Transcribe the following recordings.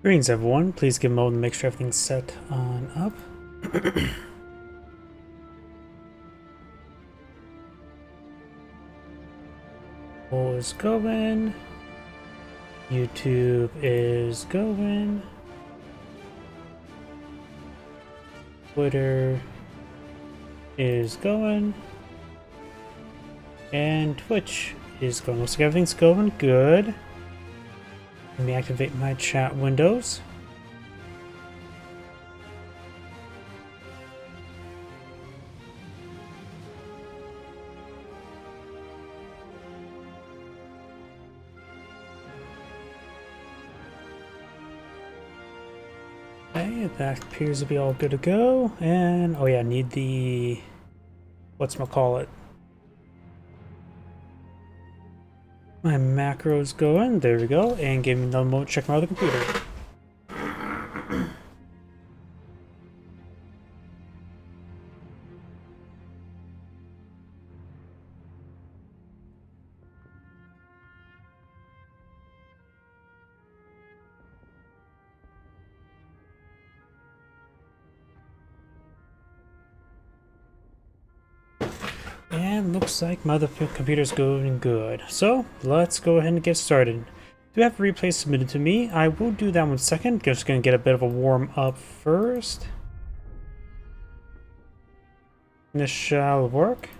Greetings everyone, please give a moment to make sure everything's set on up. Poll is going. YouTube is going. Twitter is going. And Twitch is going. Looks like everything's going good. Let me activate my chat windows. Okay, that appears to be all good to go. And oh yeah, need the whatchamacallit. My macros going, there we go, and give me another moment to check my other computer. And looks like my other computer's going good. So let's go ahead and get started. Do have a replay submitted to me. I will do that in 1 second. Just gonna get a bit of a warm up first. This shall work.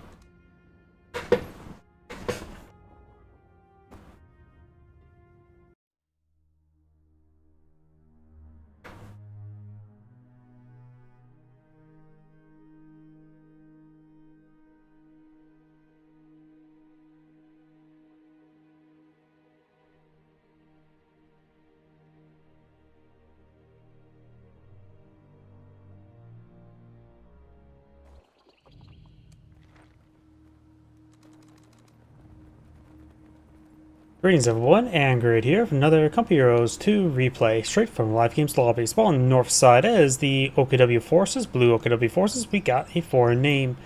Greetings everyone, and Grid here for another Company Heroes 2 replay, straight from Live Games Lobby. Spawn on the north side as the OKW Forces, blue OKW Forces, we got a foreign name.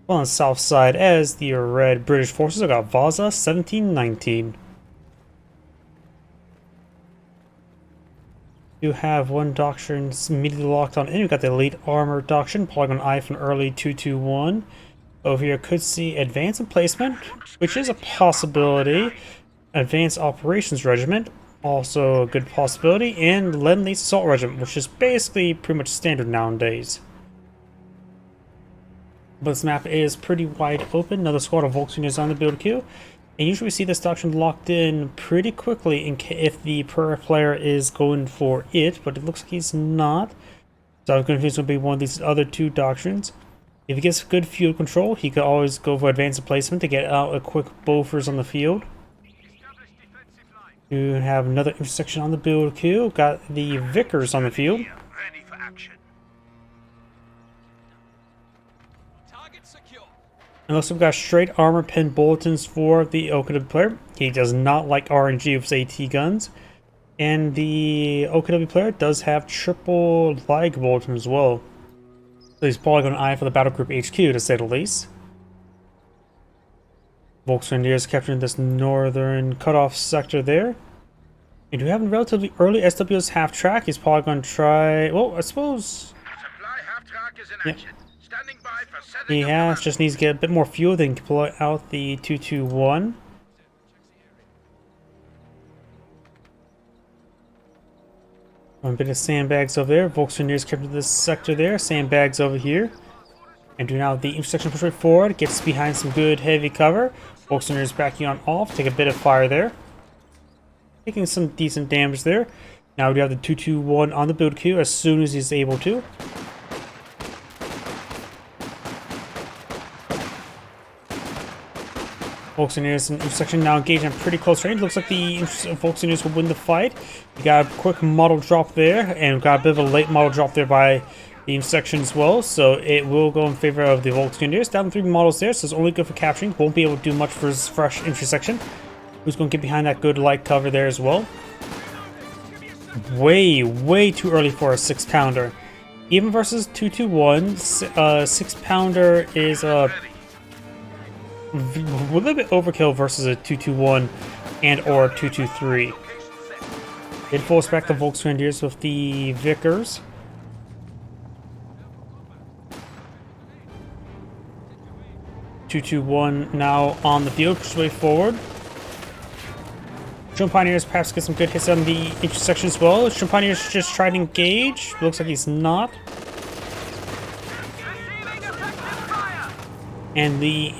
While on the south side as the red British Forces, I got Vaza 1719. You have one doctrine immediately locked on in. We got the Elite Armor Doctrine, Polygon I from early 221. Over here could see Advanced Emplacement, which is a possibility. Advanced Operations Regiment, also a good possibility, and Lend-Lease Assault Regiment, which is basically pretty much standard nowadays. But this map is pretty wide open. Another squad of Volkswagen on the build queue, and usually we see this doctrine locked in pretty quickly if the player is going for it, but it looks like he's not. So I'm confused going to be one of these other two doctrines. If he gets good field control, he could always go for Advanced Emplacement to get out a quick Bofors on the field. You have another intersection on the build queue. Got the Vickers on the field. Ready for action. Target secure. And also we've got straight armor pen bulletins for the OKW player. He does not like RNG with his AT guns. And the OKW player does have triple lag bulletin as well. So he's probably going to eye for the battle group HQ to say the least. Volkswagen capturing this northern cutoff sector there. And we have a relatively early SWS half track. He's probably going to try. Well, I suppose. Supply half track is in action. Standing by for setting He up just needs to get a bit more fuel, then pull out the 221. One bit of sandbags over there. Volkswagen captured this sector there. Sandbags over here. And do now the intersection push right forward. Gets behind some good heavy cover. Volkswagen is backing on off. Take a bit of fire there. Taking some decent damage there. Now we do have the 221 on the build queue as soon as he's able to. Volkswagen in intersection now engaged in pretty close range. Looks like the Volkswagen will win the fight. You got a quick model drop there, and got a bit of a late model drop there by the intersection as well, so it will go in favor of the Volkswagen. Down 3 models there, so it's only good for capturing. Won't be able to do much for his fresh intersection. Who's going to get behind that good light cover there as well? Way too early for a 6-pounder. Even versus 221, 6-pounder is a little bit overkill versus a 221 and or 223. It falls back the Volksgrenadiers with the Vickers. (221) now on the field, push way forward. Sherman Pioneers perhaps get some good hits on the intersection as well. Sherman Pioneers just try to engage. Looks like he's not. And the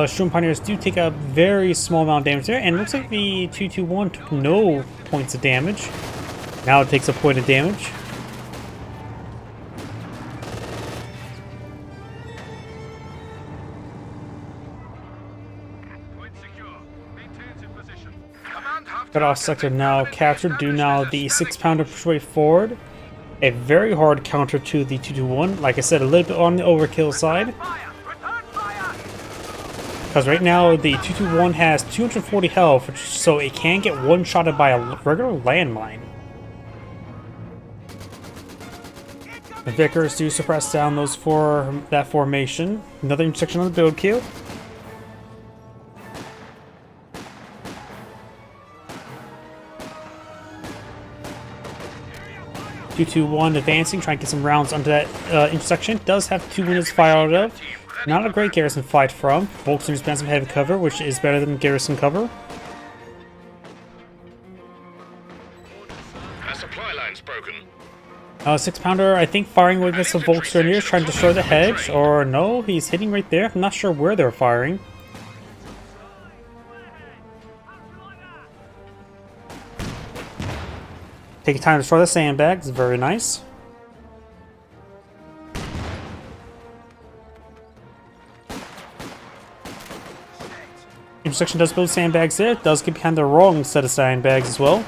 Sherman Pioneers do take a very small amount of damage there. And it looks like the 221 took no points of damage. Now it takes a point of damage. Cutoff sector now captured. Do now the 6-pounder push way forward. A very hard counter to the 221. Like I said, a little bit on the overkill side. Because right now the 221 has 240 health, so it can get one-shotted by a regular landmine. The Vickers do suppress down those that formation. Another intersection on the build queue. (221) advancing, trying to get some rounds onto that intersection. Does have 2 windows fired out of. Not a great garrison fight from. Volksgrenadiers been some heavy cover, which is better than garrison cover. Our supply line's broken. 6-pounder, I think, firing against the Volksgrenadiers, trying to destroy the hedge. Or no, he's hitting right there. I'm not sure where they're firing. Take time to destroy the sandbags. Very nice. Intersection does build sandbags there. It does get behind the wrong set of sandbags as well.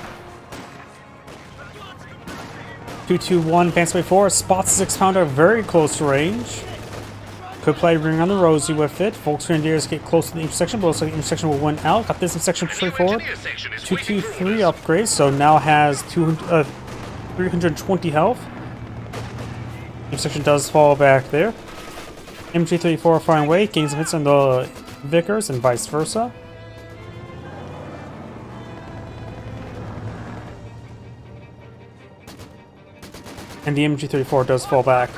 221 advance way forward. Spots the 6-pounder very close to range. Could play Ring on the Rosie with it. Volksgrenadiers get close to the intersection, but looks like the intersection will win out. Got this intersection straight forward. 223 upgrades, so now has 320 health. Intersection does fall back there. MG34 firing away, gains some hits on the Vickers and vice versa. And the MG34 does fall back.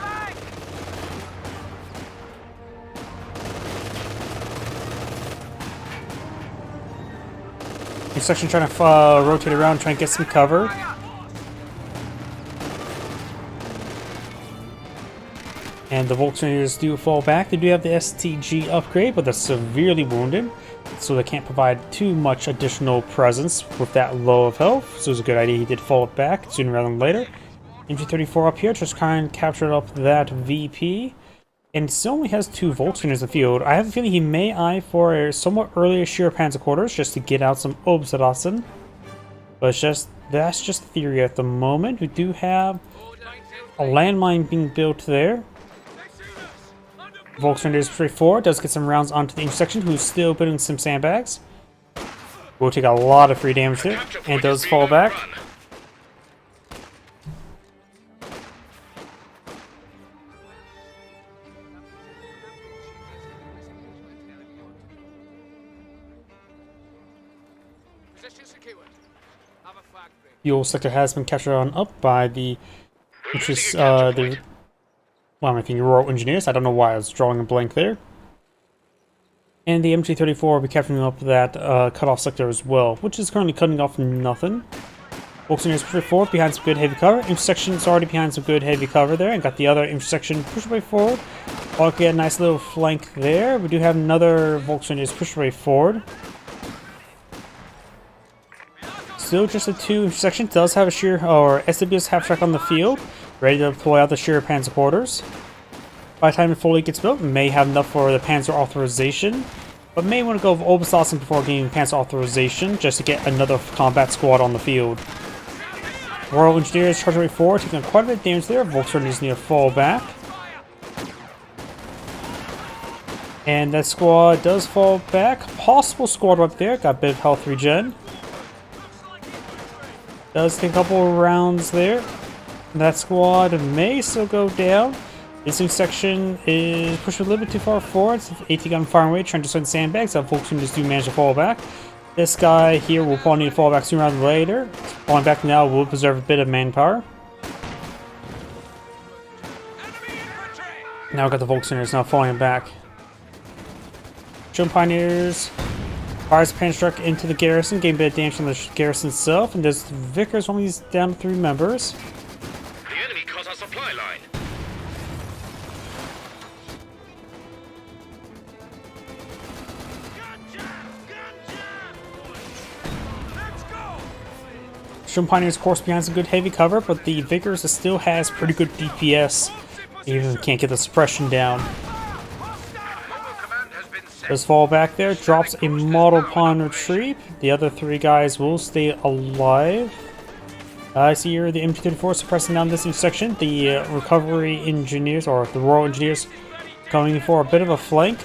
Section trying to rotate around, trying to get some cover. And the Volksgrenadiers do fall back. They do have the STG upgrade, but they're severely wounded, so they can't provide too much additional presence with that low of health. So it was a good idea he did fall back sooner rather than later. MG34 up here, just kind of captured up that VP. And still only has 2 Volksgrenadiers in the field. I have a feeling he may eye for a somewhat earlier Sheer Panzer Quarters just to get out some Obsterassen. But that's just theory at the moment. We do have a landmine being built there. Volksgrenadiers straight forward. Does get some rounds onto the intersection, who's still building some sandbags. Will take a lot of free damage there. And does fall back. Fuel sector has been captured on up by the well, I think Royal Engineers. I don't know why I was drawing a blank there. And the MG34 will be capturing up that cutoff sector as well, which is currently cutting off nothing. Volksgrenadiers push forward behind some good heavy cover. Intersection's already behind some good heavy cover there, and got the other intersection push way forward. Okay, a nice little flank there. We do have another Volksgrenadiers push way forward. Still just a 2 intersection. Does have a sheer or SWS half track on the field, ready to deploy out the sheer Panzer Quarters. By the time it fully gets built, may have enough for the Panzer authorization, but may want to go with Oberstaussen before getting Panzer authorization just to get another combat squad on the field. Royal Engineers charging way forward, taking quite a bit of damage there. Volksgrenadiers need to fall back. And that squad does fall back. Possible squad up there, got a bit of health regen. Does take a couple rounds there. That squad may still go down. This section is pushed a little bit too far forward. 80 gun firing away, trying to send sandbags. That Volksgrenadiers do manage to fall back. This guy here will probably need to fall back sooner rather than later. Falling back now will preserve a bit of manpower. Enemy infantry! Now we've got the Volksingers now falling back. German Pioneers fires Panzerstruck into the garrison, getting a bit of damage from the garrison itself, and there's Vickers only down to 3 members. The enemy cut our supply line. Let's go! German Pioneers, of course, behind some good heavy cover, but the Vickers still has pretty good DPS, even if we can't get the suppression down. Mobile command has been set. Does fall back there, drops a model upon retreat. The other 3 guys will stay alive. I see here the MG34 suppressing down this intersection. The recovery engineers, or the Royal Engineers, going for a bit of a flank.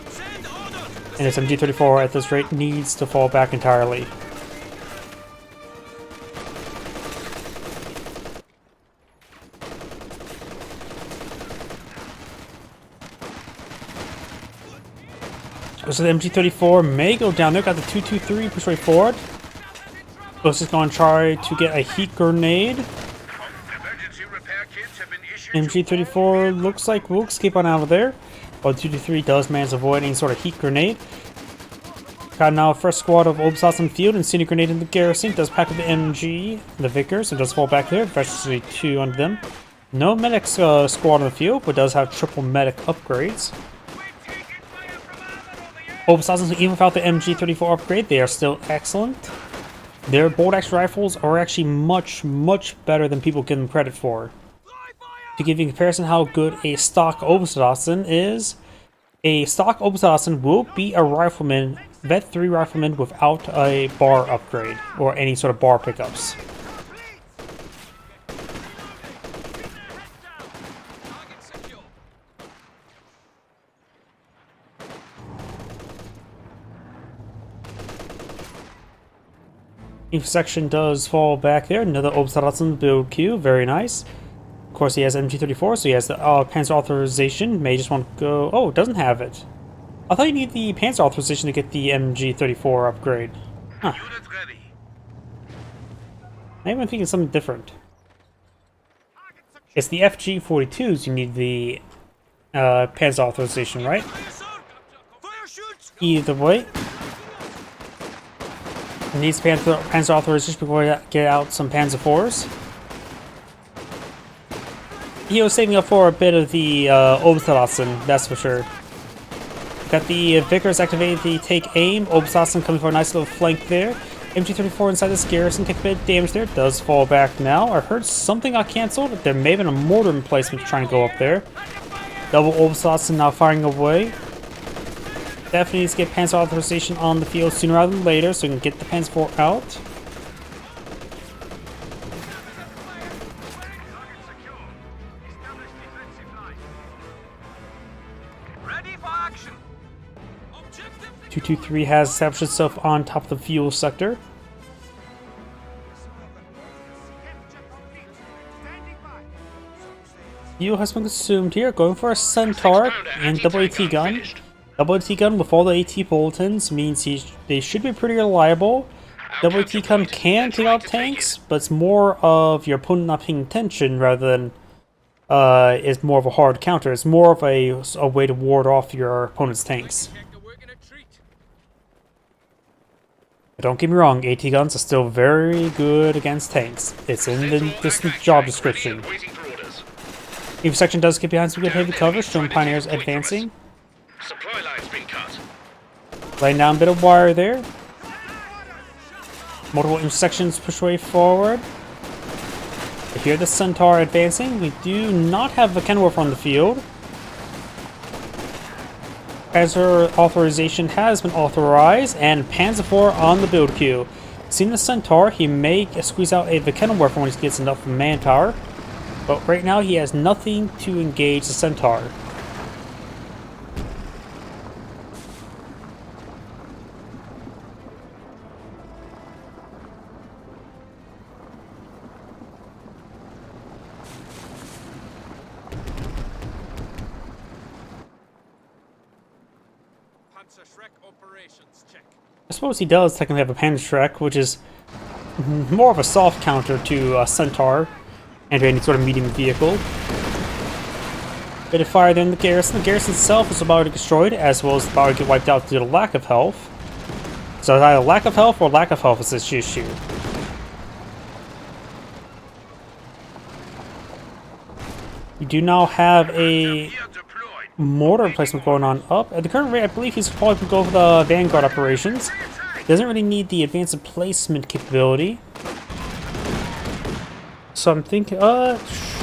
Send orders! And this MG34 at this rate needs to fall back entirely. So the MG34 may go down there. Got the 223 push way forward. Ghost is going to try to get a heat grenade. Emergency repair kits have been issued. MG34 looks like we'll escape on out of there. While 223 does manage to avoid any sort of heat grenade. Got now a fresh squad of Obersass in the field and Incendiary grenade in the garrison. Does pack up the MG, the Vickers, and does fall back there. Especially 2 under them. No medic squad in the field, but does have triple medic upgrades. Obersass, even without the MG34 upgrade, they are still excellent. Their bolt action rifles are actually much, much better than people give them credit for. To give you a comparison how good a stock Obersassen is, a stock Obersassen will be a rifleman, Vet 3 rifleman without a bar upgrade or any sort of bar pickups. Target secure. If section does fall back there, another Obersassen build queue, very nice. Of course, he has MG34, so he has the Panzer authorization. May just want to go. Oh, it doesn't have it. I thought you need the Panzer authorization to get the MG34 upgrade. Huh. Unit ready. Maybe I'm thinking something different. It's the FG42s you need the Panzer authorization, right? Fire, sir! Fire shoots! Either way. Needs Panzer authorization before we get out some Panzer IVs. He was saving up for a bit of the Obersassen, that's for sure. Got the Vickers activated the take aim. Obersassen coming for a nice little flank there. MG34 inside this garrison, take a bit of damage there. Does fall back now. I heard something got cancelled. There may have been a mortar emplacement trying to go up there. Double Obersassen now firing away. Definitely needs to get Panzer authorization on the field sooner rather than later so we can get the Panzer IV out. Ready for action! Objective 223 has established itself on top of the fuel sector. Fuel has been consumed here, going for a Centaur and double AT gun. Double AT gun with all the AT bulletins means they should be pretty reliable. Double AT gun can take out tanks, but it's more of your opponent not paying attention rather than is more of a hard counter. It's more of a way to ward off your opponent's tanks. check the work in a treat. But don't get me wrong, AT guns are still very good against tanks. It's in the job description. Waiting for orders. If section does get behind some good heavy cover, showing Pioneers advancing. Supply line's been cut. Laying down a bit of wire there. Multiple intersections push way forward. I hear the Centaur advancing. We do not have the Kenworth on the field. Panzer authorization has been authorized, and Panzer IV on the build queue. Seeing the Centaur, he may squeeze out a Kenworth when he gets enough manpower. But right now he has nothing to engage the Centaur. Panzer Shrek operations check. I suppose he does technically have a Panzerschreck, which is more of a soft counter to Centaur and any sort of medium vehicle. Bit of fire there in the garrison. The garrison itself is about to get destroyed, as well as about to get wiped out due to lack of health. So it's either lack of health or lack of health is this issue. You do now have a Here deployed. mortar replacement going on up. At the current rate, I believe he's probably going to go for the Vanguard operations. Doesn't really need the advanced placement capability. So I'm thinking,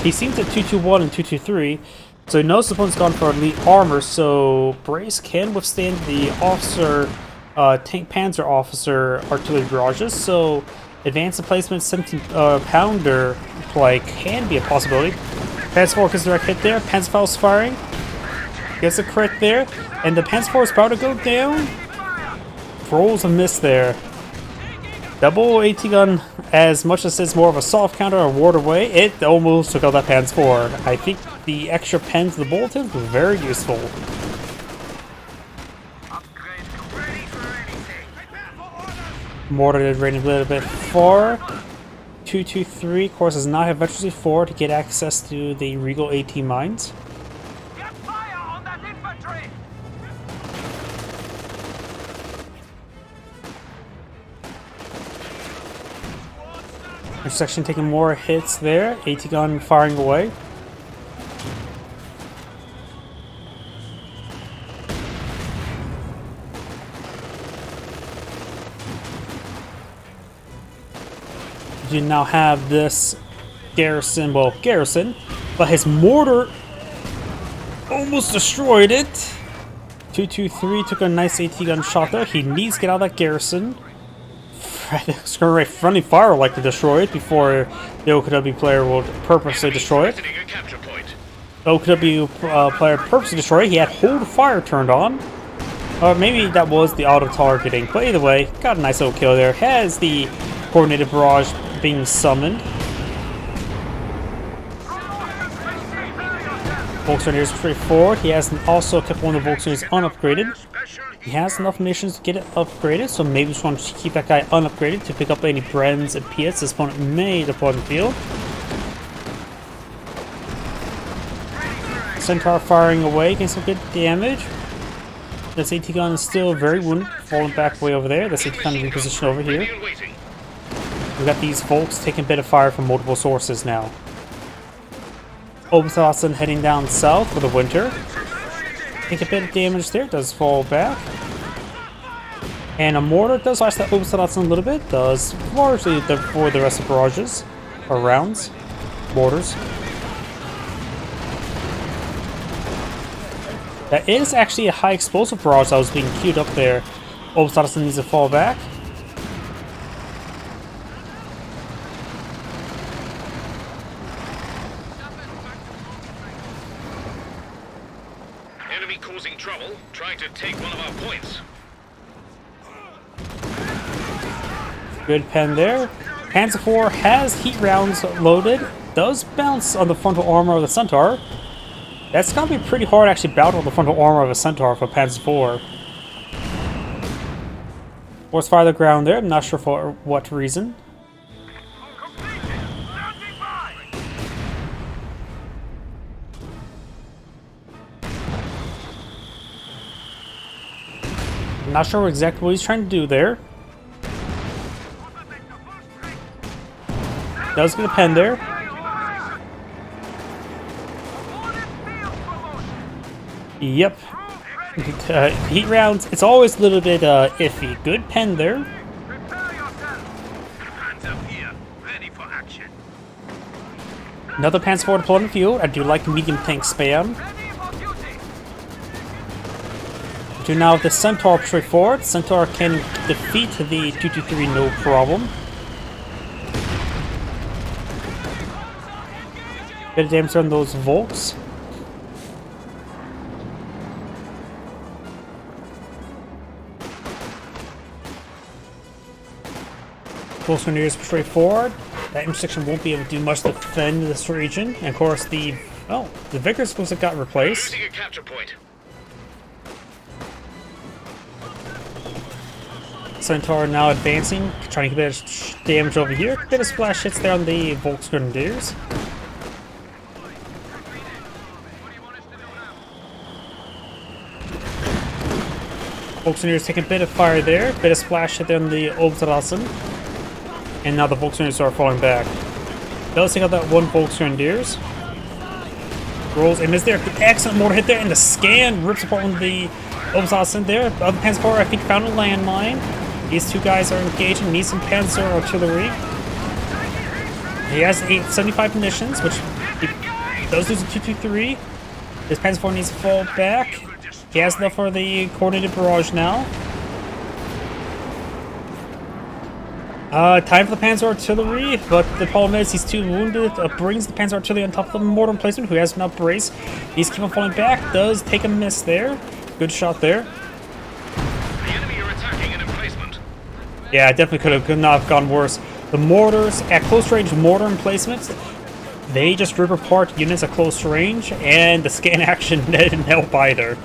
he seems at 221 and 223. So he knows the opponent's gone for elite armor, so Brace can withstand the officer, tank panzer officer artillery barrages. So advanced placement 17 pounder play can be a possibility. Panzer IV gets a direct hit there. Panzer is firing. Gets a crit there. And the Panzer IV is about to go down. Rolls a miss there. Double AT gun, as much as it's more of a soft counter or ward away, it almost took out that Panzer IV. I think the extra pen to the bulletins was very useful. Ready for anything. Mortar did rain a little bit far. 223, of course, does not have Veterans 4 to get access to the Regal AT mines. Get fire on that infantry! Intersection taking more hits there. AT gun firing away. You now have this garrison, but his mortar almost destroyed it. 223 took a nice AT gun shot there. He needs to get out of that garrison. Friendly fire would like to destroy it before the OKW player will purposely destroy it. Threatening a capture point. OKW player purposely destroyed it. He had hold fire turned on. Or maybe that was the auto targeting. But either way, got a nice little kill there. Has the coordinated barrage being summoned. Volkswagen pretty forward. He has also kept one of the Volkswagens unupgraded. Special He has enough missions to get it upgraded, so maybe just want to keep that guy unupgraded to pick up any Brens and Piets this opponent may deploy on the field. Centaur firing away, getting some good damage. This AT gun is still very wounded, falling back way over there. This AT gun is repositioned over here. ready and waiting. We've got these Volks taking a bit of fire from multiple sources now. Oberstdorf heading down south for the winter. Take a bit of damage there, does fall back. And a mortar does last that Oberstdorf a little bit, does largely for the rest of barrages, or rounds, mortars. That is actually a high explosive barrage that was being queued up there. Oberstdorf needs to fall back. Enemy causing trouble, trying to take one of our points. Good pen there. Panzer IV has heat rounds loaded. Does bounce on the frontal armor of the Centaur. That's gonna be pretty hard to actually battle the frontal armor of a Centaur for Panzer IV. Force fire the ground there. I'm not sure for what reason. I'm not sure exactly what he's trying to do there. Does get a pen there. Yep. Heat rounds, it's always a little bit iffy. Good pen there. Hands up here, ready for action. Another Panzer IV deployed on the field. I do like medium tank spam. Do now with the Centaur push forward. Centaur can defeat the 223 no problem. Bit of damage on those Volks. Close Grenadiers push forward. That intersection won't be able to do much to defend this region. And of course the Vickers supposed to got replaced. Losing a capture point. Centaur now advancing, trying to get a bit of damage over here. Bit of splash hits there on the Volksgrenadiers. Volksgrenadiers taking a bit of fire there. Bit of splash hit there on the Obstrassen. And now the Volksgrenadiers are falling back. Does take out that one Volksgrenadiers. Rolls and is there. Excellent mortar hit there, and the scan rips apart one of the Obstrassen there. The other Panzer IV, I think, found a landmine. These two guys are engaging. Needs some Panzer artillery. He has 75 munitions, which he does lose a 223. This Panzer IV needs to fall back. He has enough for the coordinated barrage now. Time for the Panzer Artillery, but the problem is he's too wounded. Brings the Panzer Artillery on top of the mortar emplacement, who has been braced. He's keep on falling back. Does take a miss there. Good shot there. The enemy are attacking an emplacement. Yeah, definitely could not have gone worse. The mortars at close range mortar emplacements, they just rip apart units at close range, and the scan action didn't help either.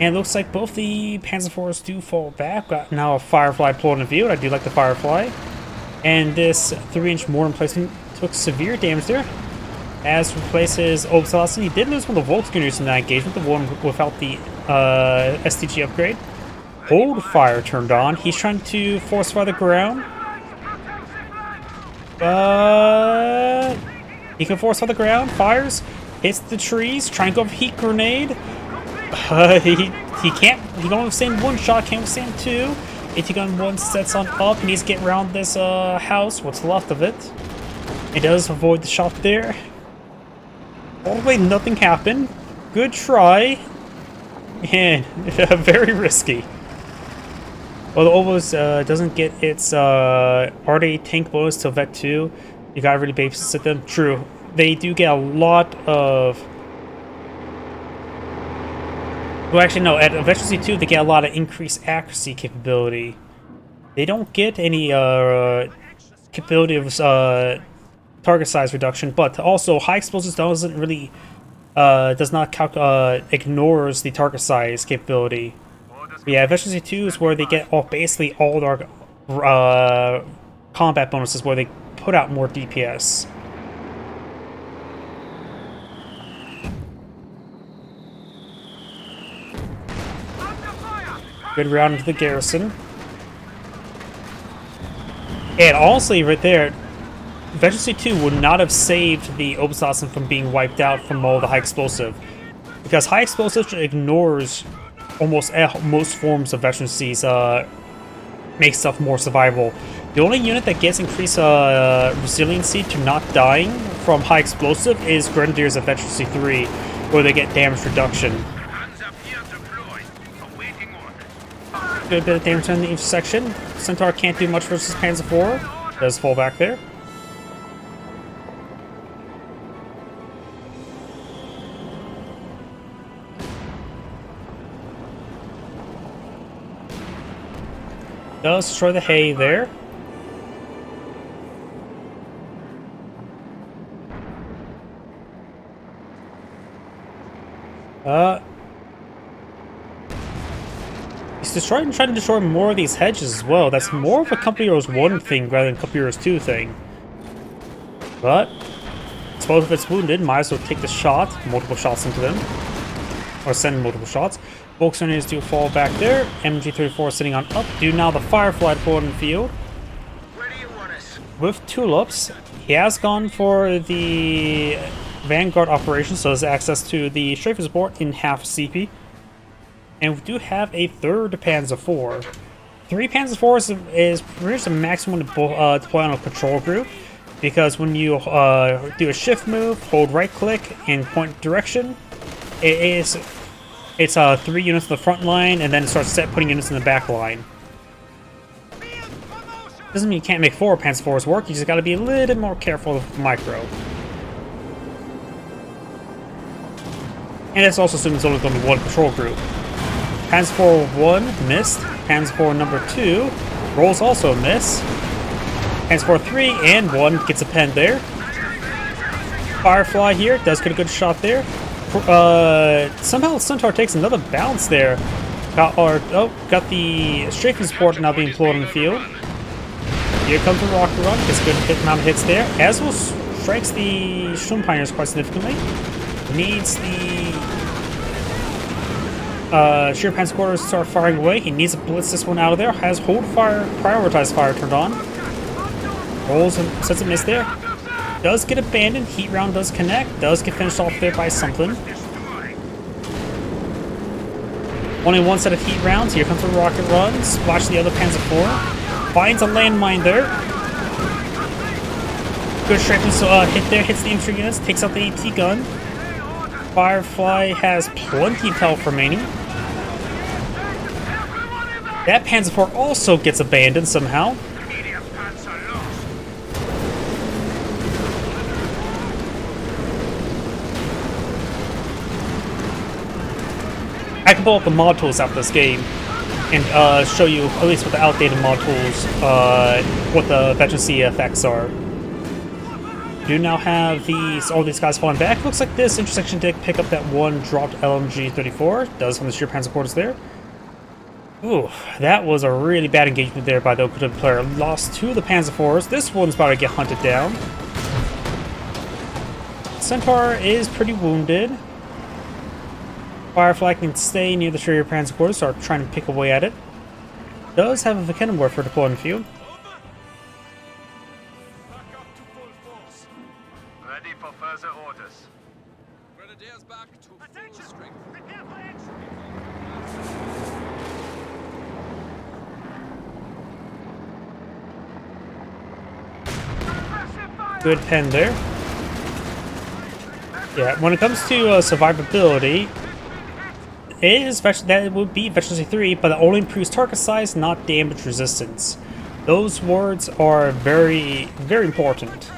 And it looks like both the Panzer IVs do fall back. Got now a Firefly pulled in view. I do like the Firefly. And this 3-inch mortar emplacement took severe damage there. As replaces Obstrassen. He did lose one of the Volksgrenadiers in that engagement, the one without the STG upgrade. Hold fire turned on. He's trying to force fire the ground. He can force fire the ground. Fires. Hits the trees. Trying to go for heat grenade. He can't. He can only withstand one shot. Can't withstand two. AT gun 1 sets on up. He needs to get around this house. What's left of it. He does avoid the shot there. Hopefully nothing happened. Good try. And very risky. Well, the Ovos doesn't get its RD tank bonus till Vet 2. You gotta really babysit them. True. They do get a lot of... Well, actually, no. At Efficiency 2, they get a lot of increased accuracy capability. They don't get any capability of target size reduction, but also high explosives doesn't really does not ignores the target size capability. But yeah, Efficiency 2 is where they get basically all their combat bonuses, where they put out more DPS. Good round into the garrison. And honestly, right there, Efficiency 2 would not have saved the Obstrassen from being wiped out from all the high explosive. Because high explosive ignores almost most forms of efficiencies, makes stuff more survivable. The only unit that gets increased resiliency to not dying from high explosive is Grenadiers Efficiency 3, where they get damage reduction. Good bit of damage on the intersection. Centaur can't do much versus Panzer IV. Does fall back there. Does destroy the hay there. He's trying to destroy more of these hedges as well. That's more of a Company Heroes 1 thing rather than Company Heroes 2 thing. But, I suppose if it's wounded, might as well take the shot, multiple shots into them. Or send multiple shots. Volksgrenadiers do fall back there. MG34 sitting on up. Do now the Firefly pull in the field. Where do you want us? With tulips, he has gone for the Vanguard operation, so has access to the Strafer support in half CP. And we do have a third Panzer IV. 3 Panzer IVs is pretty much the maximum to deploy on a control group, because when you do a shift move, hold right click, and point direction, it's 3 units in the front line, and then it starts putting units in the back line. Doesn't mean you can't make 4 Panzer IVs work, you just gotta be a little bit more careful with micro. And this also assumes there's only going to be 1 control group. Panzer IV 1 missed. Panzer IV number 2 rolls also miss. Panzer IV 3 and 1 gets a pen there. Firefly here does get a good shot there. Somehow Centaur takes another bounce there. got the strafing support now being deployed on the field. Here comes the rocket run. Gets a good hit amount of hits there. As well strikes the Storm Pioneers quite significantly. Needs the Sheer Panzer Quarters to start firing away. He needs to blitz this one out of there. Has hold fire, prioritized fire turned on. Rolls and sets a miss there. Does get abandoned. Heat round does connect. Does get finished off there by something. Only one set of heat rounds. Here comes the rocket run. Splash the other Panzer IV. Finds a landmine there. Good strafing hit there. Hits the infantry units. Takes out the AT gun. Firefly has plenty of health remaining. That Panzer IV also gets abandoned somehow. I can pull up the mod tools after this game and show you, at least with the outdated mod tools, what the Veteran C effects are. Do now have all these guys falling back. Looks like this intersection did pick up that one dropped LMG-34. Does from the Sheer Panzer Quarters there. Ooh, that was a really bad engagement there by the Okuda player. Lost two of the Panzer IVs. This one's about to get hunted down. Centaur is pretty wounded. Firefly can stay near the Sheer Panzer Quarters, start trying to pick away at it. Does have a Vickenwerfer deployed in the field. Ready for further orders. Grenadiers back to Attention! full strength. Prepare for action! Good pen there. Yeah, when it comes to survivability, that would be Veteran C3, but it only improves target size, not damage resistance. Those words are very, very important.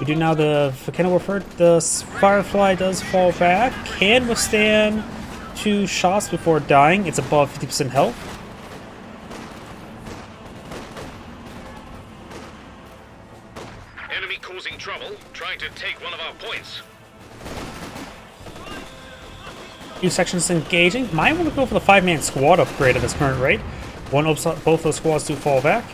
We do now the Vickenwerfer. The Firefly does fall back, can withstand 2 shots before dying. It's above 50% health. Enemy causing trouble, trying to take one of our points. 2 sections engaging. Might want to go for the 5-man squad upgrade at this current rate. Both those squads do fall back.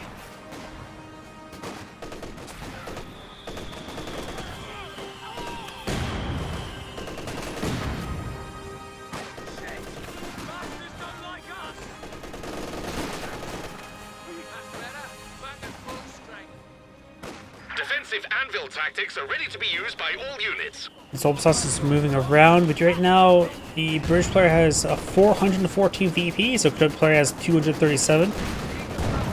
Defensive anvil tactics are ready to be used by all units. This Obsas is moving around, but right now the British player has 414 VP, so the player has 237.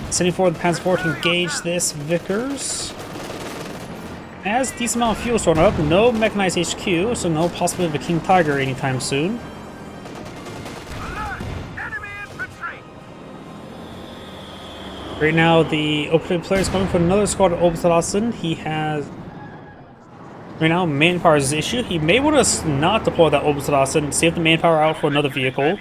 Sending forward the Panzer IV to engage this Vickers. Has a decent amount of fuel stored up, no mechanized HQ, so no possibility of a King Tiger anytime soon. Alert! Enemy infantry! Right now the opening player is going for another squad of Obsalassen. He has... Right now, manpower is his issue. He may want to not deploy that Obsalassen, save the manpower out for another vehicle.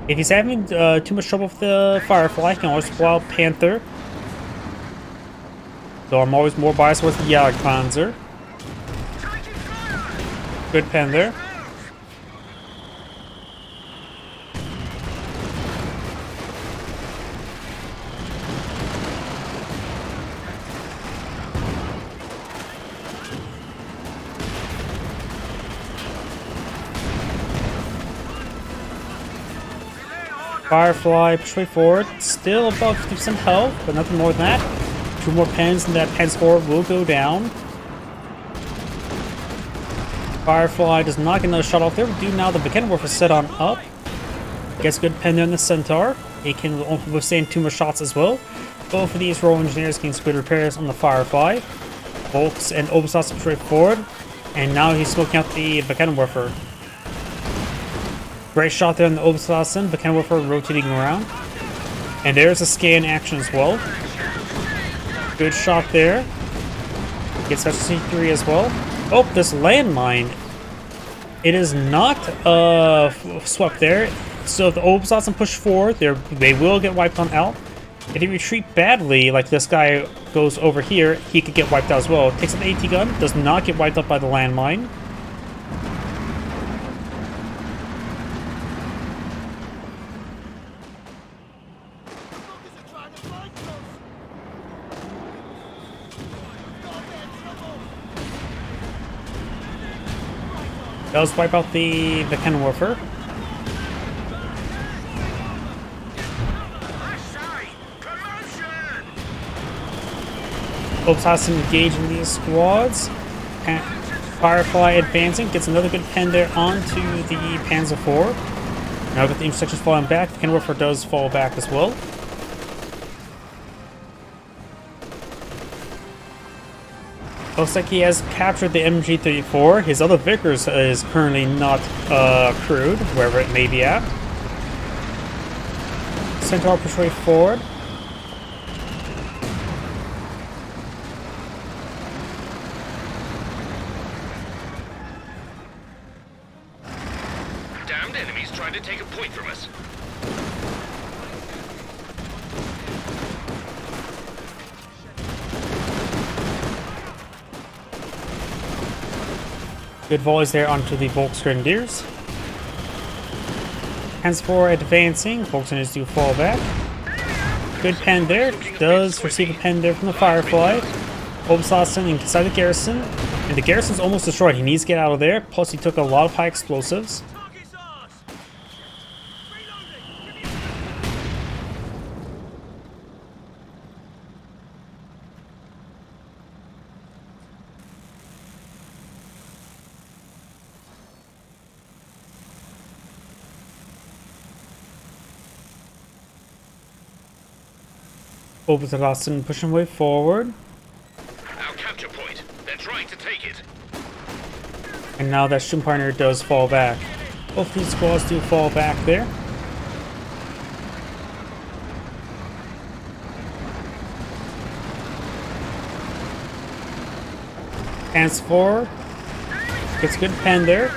If he's having too much trouble with the Firefly, he can always deploy out Panther. Though I'm always more biased towards the Jagdpanzer. Good pen there. Firefly, push way forward. Still above 50% health, but nothing more than that. 2 more pens and that pen score will go down. Firefly does not get another shot off there. We do now the Vickenwerfer set on up. Gets a good pen there in the Centaur. It can withstand 2 more shots as well. Both of these Royal Engineers getting good repairs on the Firefly. Volks and Obsas push way forward. And now he's smoking out the Vickenwerfer. Great shot there on the Obsalassen, Vickenwerfer rotating around. And there's a scan action as well. Good shot there. Gets Veteran C3 as well. Oh, this landmine. It is not swept there. So if the Obsalassen push forward, they will get wiped on out. If they retreat badly, like this guy goes over here, he could get wiped out as well. Takes an AT gun, does not get wiped up by the landmine. Does wipe out the Mechanwerfer. I say, commotion! Obsassin engaging these squads. Firefly advancing, gets another good pen there onto the Panzer IV. Now with the intersections falling back, the Mechanwerfer does fall back as well. Looks like he has captured the MG34. His other Vickers is currently not crewed, wherever it may be at. Centaur push way forward. Damned enemies trying to take a point from us. Good volleys there onto the Volksgrenadiers. Panzer IV advancing. Volksgrenadiers do fall back. Good pen there. Does receive a pen there from the Firefly. Obsassin inside the garrison. And the garrison's almost destroyed. He needs to get out of there. Plus he took a lot of high explosives. Target's ours. Reloading. Give me Obsassin pushing way forward. Our capture point. They're trying to take it. And now that Sturmpioneer does fall back. Both these squads do fall back there. Panzer IV gets a good pen there.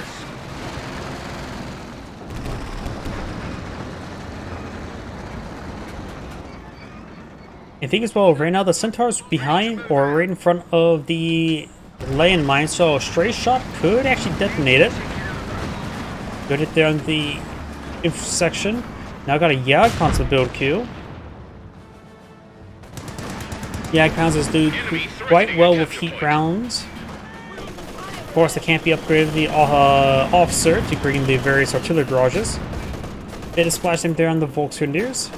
I think as well, right now the Centaur's behind or right in front of the landmine, so a stray shot could actually detonate it. Good hit there on the intersection. Now got a Jagdpanzer build queue. Jagdpanzers do quite well with heat rounds. Of course, they can't be upgraded the officer to bring the various artillery garages. Bit of splash them there on the Volksgrenadiers.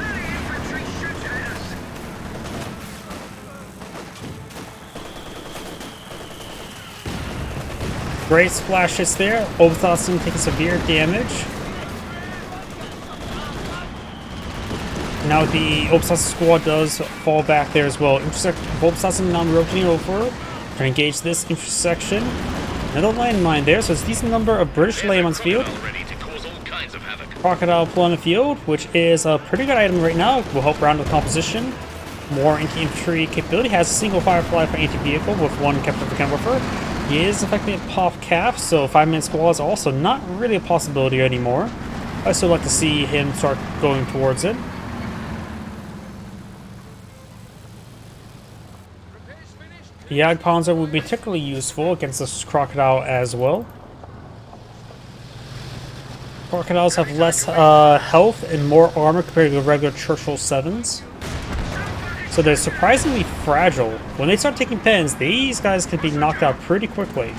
Infantry shooting at us. Great splashes there. Obsassin taking severe damage. Now the Obsassin squad does fall back there as well. Obsassin now rotating over to engage this intersection. Another landmine there, so it's a decent number of British landmines field. Ready to cause all kinds of havoc. Crocodile Plum field, which is a pretty good item right now. Will help round the composition. More anti-infantry capability. Has a single Firefly for anti-vehicle with one Captain Mechanwerfer. He is effectively a POF cap, so 5-man squads are also not really a possibility anymore. I still like to see him start going towards it. Repairs finished. The Jagdpanzer would be particularly useful against this Crocodile as well. Crocodiles have less health and more armor compared to the regular Churchill 7s. So they're surprisingly fragile. When they start taking pens, these guys can be knocked out pretty quickly.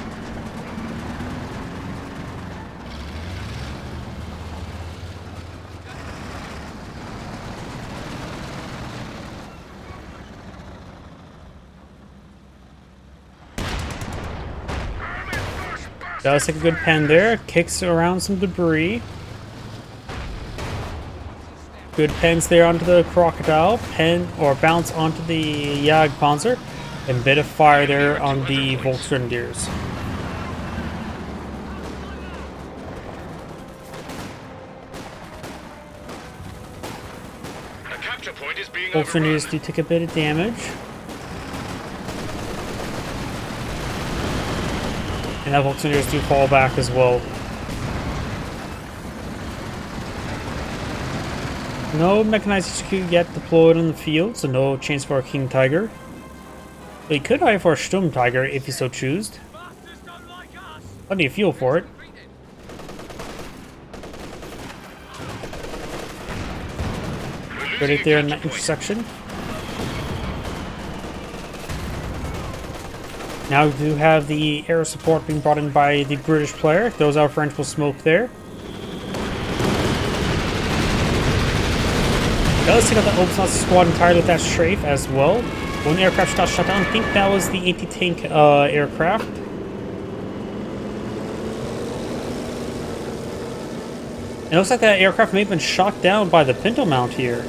Does take a good pen there, kicks around some debris. Good pens there onto the Crocodile, pen or bounce onto the Jagdpanzer, and bit of fire there on the Volksgrenadiers. A capture point is being Volksgrenadiers do take a bit of damage. And the Volksgrenadiers do fall back as well. No mechanized HQ yet deployed on the field, so no chance for a King Tiger. But he could hire for a Sturm Tiger if he so chooses. bastards don't like us. Plenty of fuel for it. Right there in that intersection. Now we do have the air support being brought in by the British player. Those are French will smoke there. Does take out the Obusasan squad entirely with that strafe as well. One aircraft got shut down. I think that was the anti-tank aircraft. It looks like that aircraft may have been shot down by the Pinto mount here.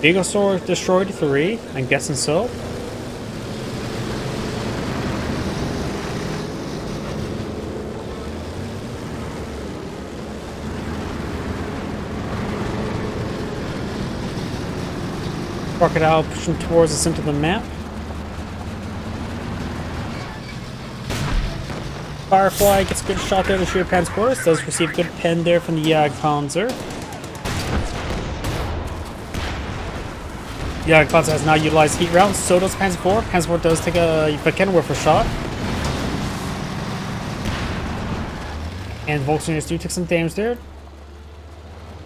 Vegosaur destroyed 3. I'm guessing so. Crocodile pushing towards the center of the map. Firefly gets a good shot there in the Sheer Panzerquarters. Does receive a good pen there from the Jagdpanzer. Jagdpanzer has now utilized heat rounds. So does Panzer IV. Panzer IV does take a Kenworth shot. And Volkswagers do take some damage there.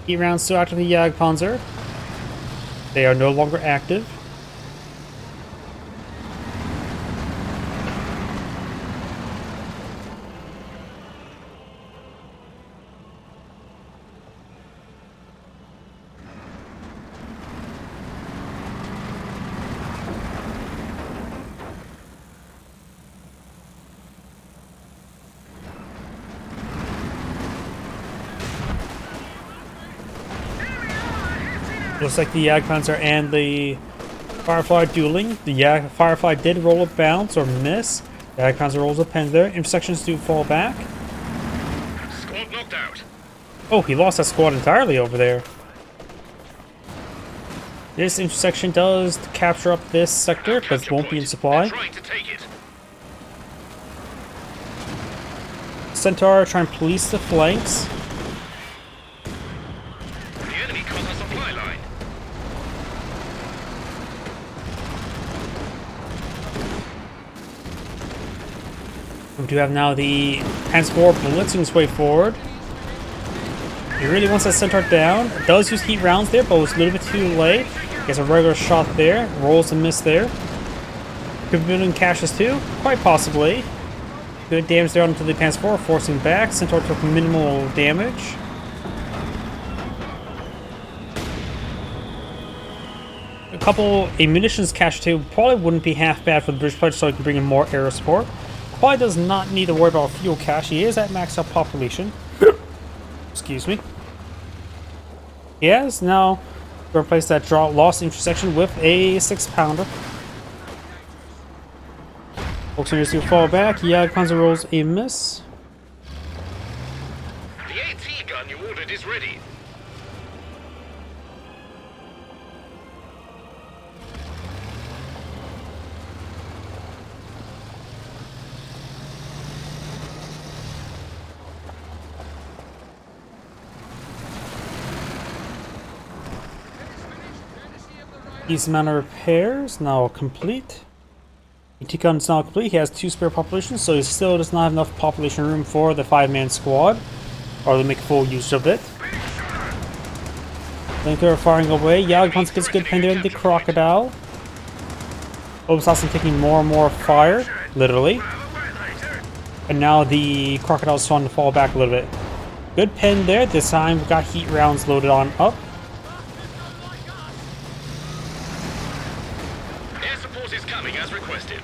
Heat rounds still active the Jagdpanzer. They are no longer active. Looks like the Jagdpanzer and the Firefly are dueling. The Firefly did roll a bounce or miss. The Jagdpanzer rolls a pen there. Intersections do fall back. Squad knocked out. Oh, he lost that squad entirely over there. This intersection does capture up this sector, but won't be in supply. Trying to take it. Centaur trying to police the flanks. The enemy caught the supply line. We do have now the Panzer IV blitzing his way forward. He really wants that Centaur down. Does use heat rounds there, but was a little bit too late. Gets a regular shot there. Rolls a miss there. Could be building caches too? Quite possibly. Good damage there onto the Panzer IV, forcing back. Centaur took minimal damage. A munitions cache too probably wouldn't be half bad for the British player, so he can bring in more air support. Probably does not need to worry about fuel cache. He is at maxed out population. Excuse me. He has now replaced that lost intersection with a 6-pounder. Volkswagers do fall back. Jagdpanzer rolls a miss. The AT gun you ordered is ready. These amount of repairs now complete. ET gun is now complete. He has 2 spare populations, so he still does not have enough population room for the 5-man squad, or to make full use of it. Flamethrower firing away. Jagdpanzer gets a good pen there in the Crocodile. Obusasan taking more and more fire, literally. And now the Crocodile is starting to fall back a little bit. Good pen there. This time we've got heat rounds loaded on up. Air support is coming as requested.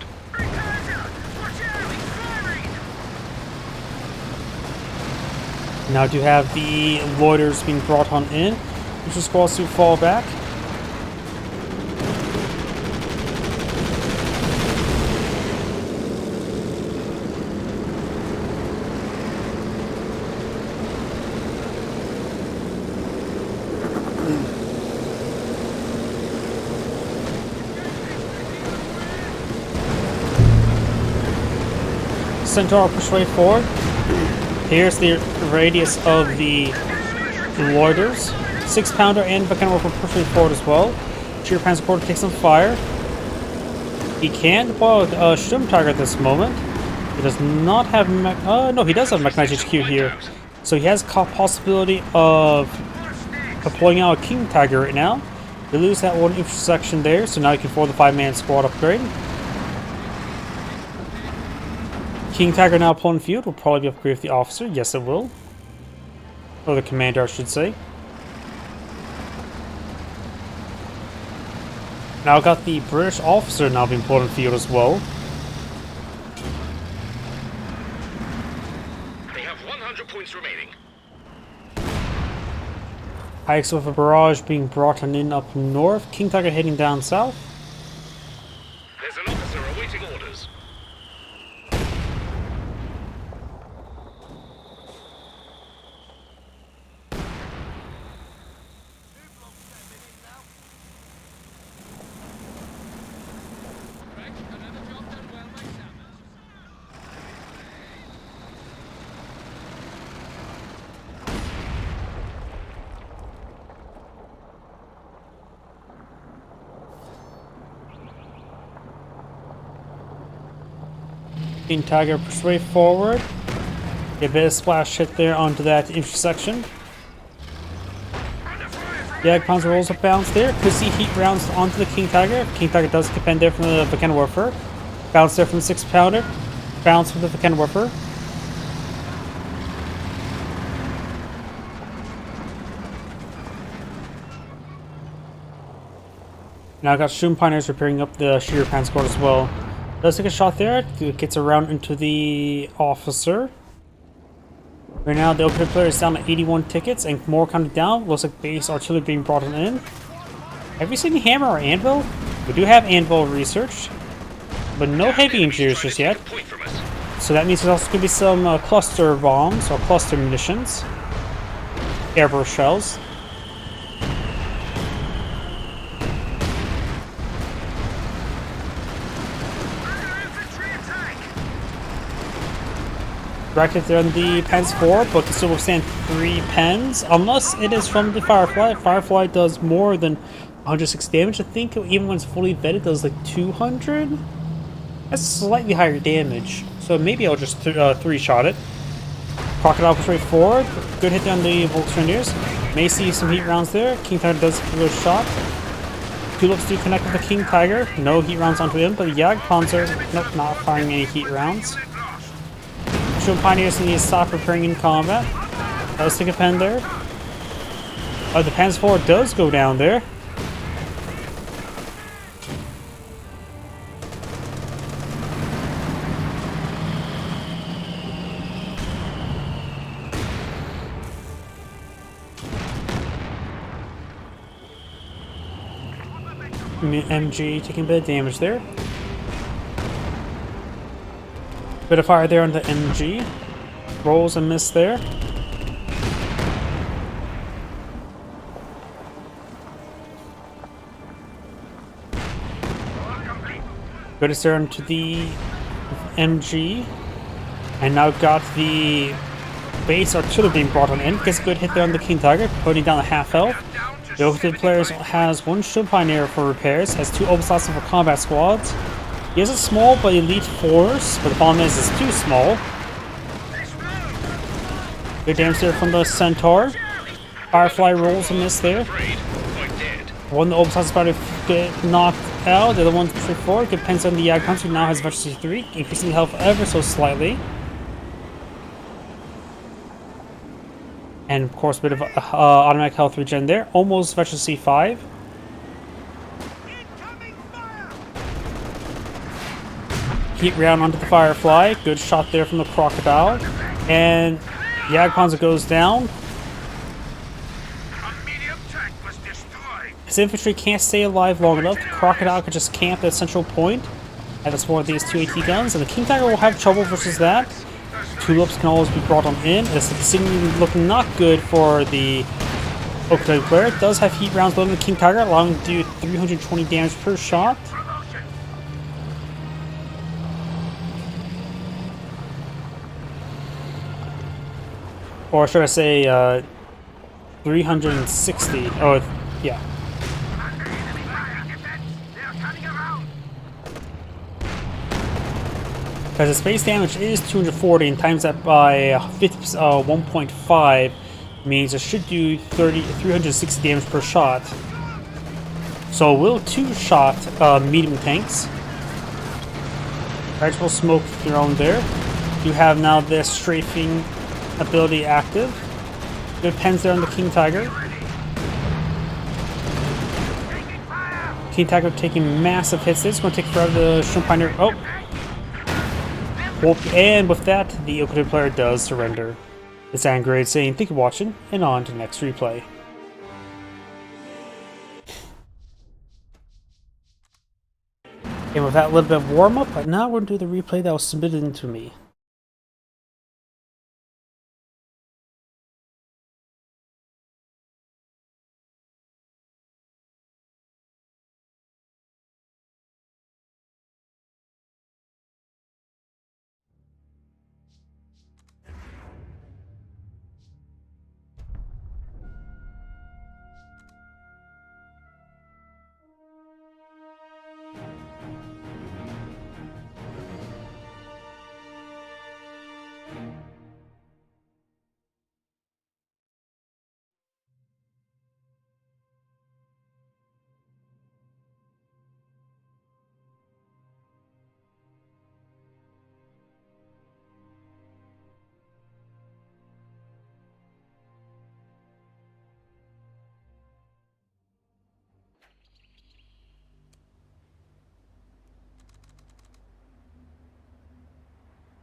Now do have the loiters being brought on in. Which is squads to fall back. Centaur push way forward. Here's the radius of the loiters. 6-pounder and Kenworth will push way forward as well. Sheer Panzerquarter takes some fire. He can deploy a Sturmtiger at this moment. He does not have no, he does have Mechanized HQ here. So he has possibility of deploying out a King Tiger right now. They lose that one intersection there, so now he can afford the 5-man squad upgrade. King Tiger now pulling field will probably be upgraded with the officer. Yes, it will. Or the commander, I should say. Now got the British officer now being pulled in field as well. They have 100 points remaining. Hikes with a barrage being brought in up north. King Tiger heading down south. There's an officer awaiting orders. Right, another job done well by Sanders. King Tiger persuade forward. Get a bit of splash hit there onto that intersection. Jagdpanzer rolls up bounce there. Could see heat rounds onto the King Tiger. King Tiger does defend there from the Wurfer. Bounce there from the 6-pounder. Bounce with the Wurfer. Now I got Shun Pioneers repairing up the Sheer Pan squad as well. Does take a shot there. Gets around into the officer. Right now the opening player is down to 81 tickets and more counting down. Looks like base artillery being brought in. Have you seen Hammer or Anvil? We do have Anvil research, but no heavy engineers just yet. Point from us. So that means there's also going to be some cluster bombs or cluster munitions. Airburst shells. Infantry attack! Directed there on the Pens 4, but can still withstand 3 Pens. Unless it is from the Firefly. Firefly does more than 106 damage. I think even when it's fully vetted, it does like 200? That's slightly higher damage. So maybe I'll just 3-shot it. Crocodile straight forward. Good hit on the Volksgrenadiers. May see some heat rounds there. King Tiger does a good shot. Tulips do connect with the King Tiger. No heat rounds onto him, but the Jagdpanzer, nope, not firing any heat rounds. Shun Pioneers need to stop repairing in combat. Does take a pen there. The Pans 4 does go down there. MG taking a bit of damage there. Bit of fire there on the MG. Rolls and miss there. Good is there onto the MG. And now got the base artillery being brought on in. Gets a good hit there on the King Tiger, putting down a half health. The Oakland players has 1 Shun Pioneer for repairs, has 2 Obusats for combat squads. He has a small but elite force, but the problem is it's too small. Good damage there from the Centaur. Firefly rolls a miss there. One of the Obusats is about to get knocked out, the other one's pushing forward. Depends on the Jagdpanzer, who now has Veteran 3, increasing health ever so slightly. And of course, a bit of automatic health regen there. Almost Veteran C5. Heat round onto the Firefly. Good shot there from the Crocodile. And Jagdpanzer goes down. A medium tank was destroyed. His infantry can't stay alive long enough. The Crocodile could just camp at central point. And that's one of these 2 AT guns. And the King Tiger will have trouble versus that. Tulips can always be brought on in. It's seemingly looking not good for the Oakland player. It does have heat rounds loaded in the King Tiger, allowing him to do 320 damage per shot. Or should I say 360. Oh, yeah. Because the space damage is 240 and times that by 1.5 means it should do 360 damage per shot. So it will 2-shot medium tanks. Vegetable smoke thrown there. You have now this strafing ability active. Good pens there on the King Tiger. King Tiger taking massive hits. It's going to take forever to show Pioneer. Oh! Well, and with that, the Okuda player does surrender. It's Angrade saying, thank you for watching, and on to the next replay. And with that little bit of warm-up, now we're going to do the replay that was submitted into me.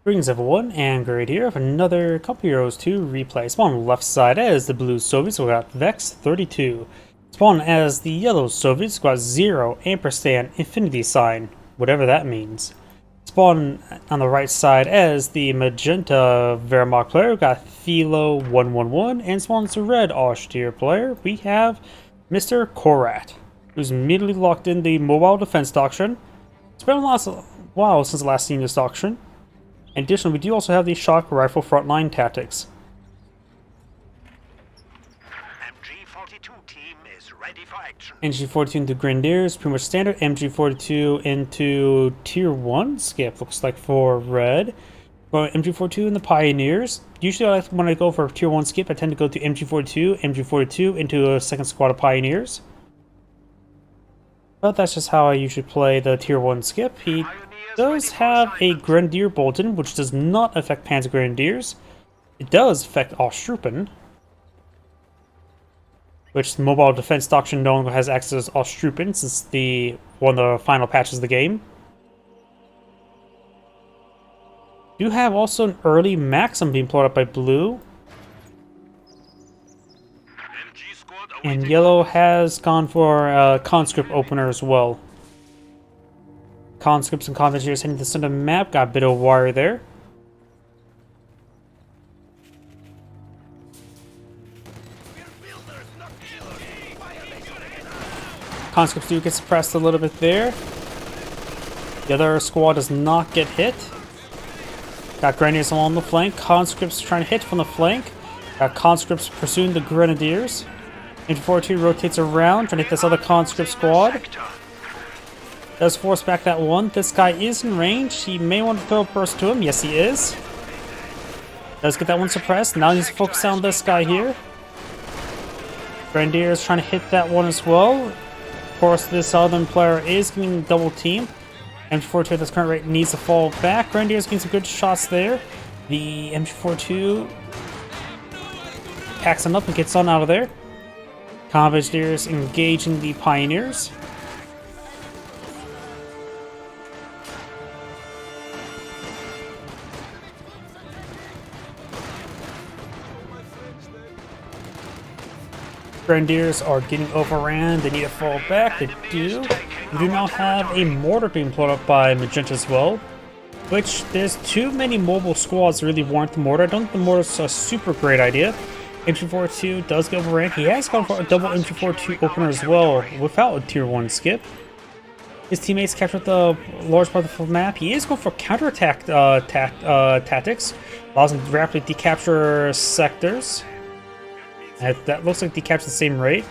Greetings everyone, Angrade here with another Couple Heroes 2 replay. Spawn on the left side as the blue Soviets, we got Vex 32. Spawn as the yellow Soviets, we got 0, ampersand, infinity sign, whatever that means. Spawn on the right side as the magenta Wehrmacht player, we got Philo 111, and spawn as the red Austere player, we have Mr. Korat, who's immediately locked in the mobile defense doctrine. It's been a while since the last seen this doctrine. Additionally, we do also have the shock rifle frontline tactics. MG42 team is ready for action. MG42 into Grenadiers, pretty much standard. MG42 into Tier 1 skip, looks like for red. Going MG42 in the Pioneers. Usually when I go for a Tier 1 skip, I tend to go to MG42 into a second squad of Pioneers. But that's just how I usually play the Tier 1 skip. He does have a Grenadier Bolton, which does not affect Panzer Grenadiers. It does affect Ostrupen, which the mobile defense doctrine no longer has access to Ostrupen since one of the final patches of the game. You have also an early Maxim being pulled up by blue. And yellow has gone for a conscript opener as well. Conscripts and Conventers heading to the center of the map. Got a bit of wire there. Conscripts do get suppressed a little bit there. The other squad does not get hit. Got Grenadiers along the flank. Conscripts trying to hit from the flank. Got Conscripts pursuing the Grenadiers. Infantry rotates around, trying to hit this other conscript squad. Does force back that one. This guy is in range. He may want to throw a burst to him. Yes, he is. Does get that one suppressed. Now he's focused on this guy here. Grenadier is trying to hit that one as well. Of course, this southern player is getting double team. MG42 at this current rate needs to fall back. Grenadier is getting some good shots there. The MG42 packs him up and gets on out of there. Conventers engaging the Pioneers. Grenadiers are getting overran. They need to fall back. They do. We do now have a mortar being pulled up by Magenta as well. Which, there's too many mobile squads to really warrant the mortar. I don't think the mortar's a super great idea. MG42 does get overran. He has gone for a double MG42 opener as well without a Tier 1 skip. His teammates captured the large part of the map. He is going for counterattack tactics. Allows him to rapidly decapture sectors. That looks like they capture the same rate.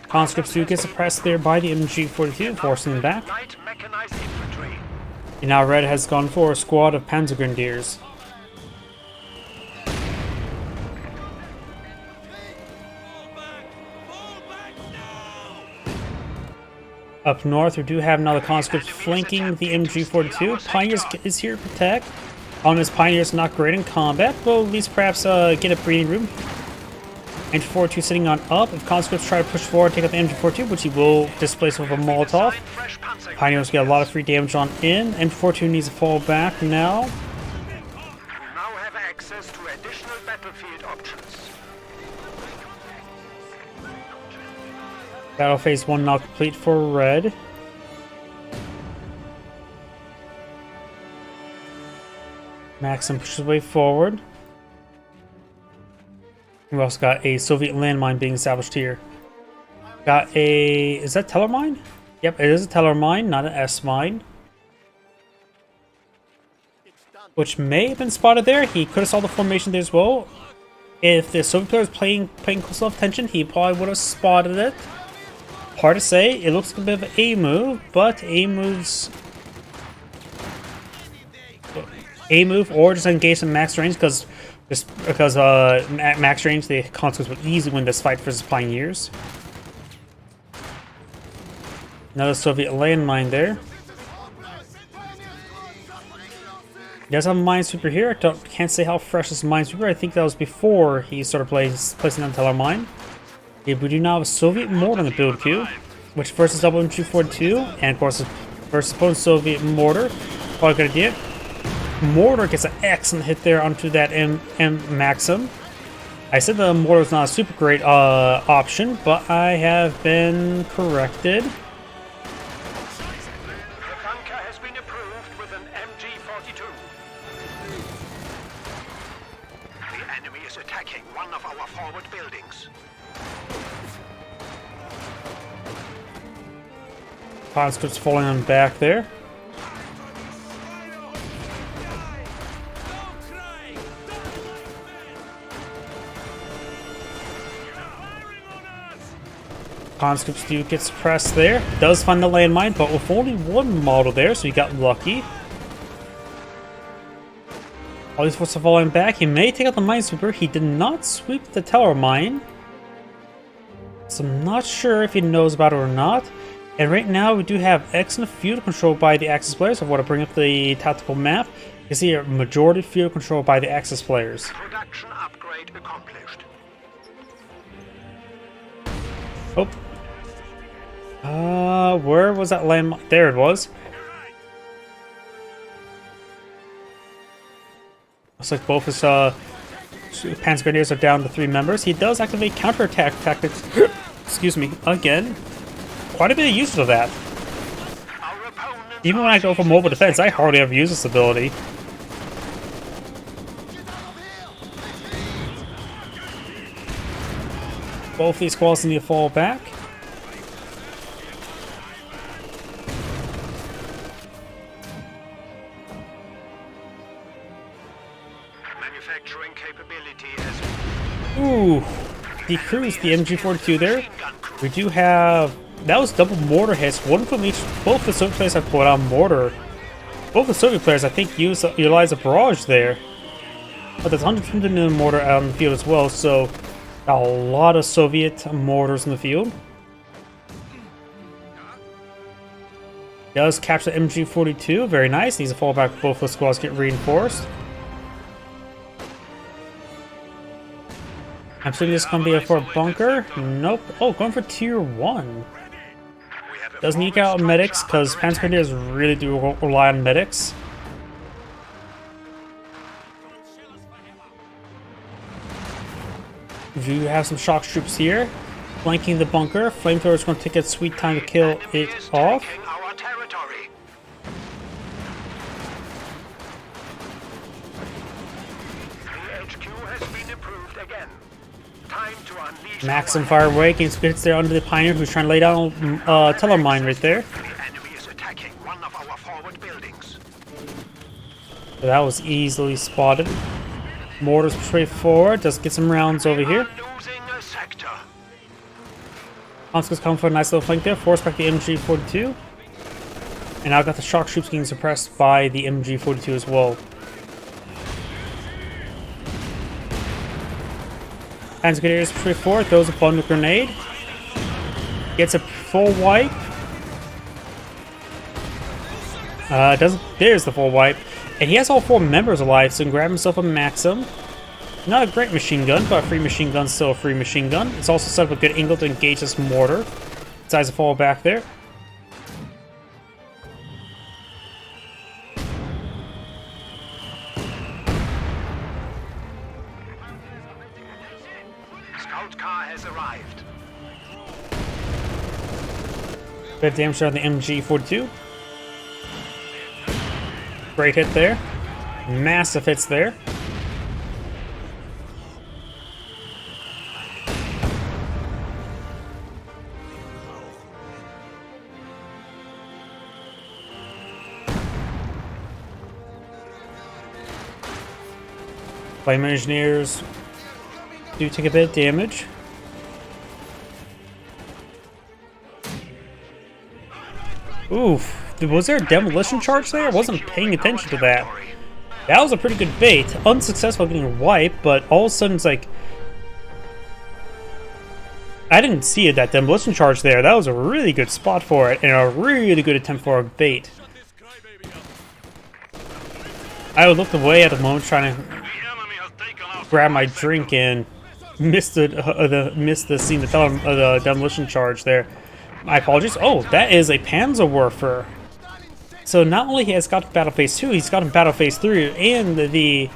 Conscripts do get suppressed there by the MG42, forcing them back. Light mechanized infantry. And now Red has gone for a squad of Panzergrenadiers. Up north, we do have now the conscripts flanking the MG42. Pioneers is here to protect. On his Pioneers not great in combat, but at least perhaps get a breathing room. MG42 sitting on up. If conscripts try to push forward, take out the MG42, which he will displace with a Molotov. Pioneers get a lot of free damage on in. MG42 needs to fall back now. We now have access to additional battlefield options. Battle phase 1 now complete for Red. Maxim pushes his way forward. We also got a Soviet landmine being established here. Got a... is that Teller mine? Yep, it is a Teller mine, not an S mine. Which may have been spotted there. He could have saw the formation there as well. If the Soviet player was paying close enough attention, he probably would have spotted it. Hard to say. It looks like a bit of an A move, but A moves or just engage in max range because max range the conscripts would easily win this fight versus Pioneers. Another Soviet landmine there. He does have a Minesweeper here. Can't say how fresh this Minesweeper. I think that was before he started placing on Teller mine. We do now have a Soviet mortar in the build queue, which versus double MG42, and of course versus opponent's Soviet mortar. Probably a good idea. Mortar gets an excellent hit there onto that M Maxim. I said the mortar is not a super great option, but I have been corrected. The bunker has been approved with an MG42. The enemy is attacking one of our forward buildings. Conscripts falling on back there. Conscripts do get suppressed there. Does find the landmine, but with only one model there, so he got lucky. All these forces are falling back. He may take out the Minesweeper. He did not sweep the Teller mine, so I'm not sure if he knows about it or not. And right now, we do have excellent field control by the Axis players. I want to bring up the tactical map. You see a majority field control by the Axis players. Production upgrade accomplished. Oh. Where was that landmine? There it was. Looks like both his Panzergrenadiers are down to 3 members. He does activate counterattack tactics. Excuse me, again. Quite a bit of use of that. Even when I go for mobile defense, I hardly ever use this ability. Both these squads need to fall back. Manufacturing capability has Ooh, decreased the MG42 there. We do have... that was double mortar hits, one from each. Both the Soviet players have put on mortar. Both the Soviet players, I think, utilize a barrage there. But there's 150 mm mortar out in the field as well, so a lot of Soviet mortars in the field. Does capture the MG42, very nice. Needs to fall back. Both the squads get reinforced. I'm assuming this is going to be for a bunker. Nope. Oh, going for tier 1. Doesn't eke out medics because Panzergrenadiers really do rely on medics. We do have some shock troops here, flanking the bunker. Flamethrower is going to take a sweet time to kill it off. our territory. The HQ has been approved again. Time to unleash Maxim our fire away, gains hits there under the Pioneer, who's trying to lay down Teller mine right there. The enemy is attacking one of our forward buildings. So that was easily spotted. Mortars straight forward, just get some rounds over here. Losing a sector. Conscripts come for a nice little flank there, force back the MG42. And now got the shock troops getting suppressed by the MG42 as well. Panzergrenadiers push forward, throws a bundle grenade. Gets a full wipe. There's the full wipe. And he has all 4 members alive, so he can grab himself a Maxim. Not a great machine gun, but a free machine gun, still a free machine gun. It's also set up a good angle to engage this mortar. Decides to fall back there. Scout car has arrived. Bit of damage on the MG42. Great hit there. Massive hits there. Flame engineers do take a bit of damage. Oof. Was there a demolition charge there? I wasn't paying attention to that. That was a pretty good bait. Unsuccessful getting wiped, but all of a sudden it's like... I didn't see it, that demolition charge there. That was a really good spot for it, and a really good attempt for a bait. I looked away at the moment trying to grab my drink and missed the scene to tell him the demolition charge there. My apologies. Oh, that is a Panzerwerfer. So not only has got Battle Phase 2, he's got in Battle Phase 3 and the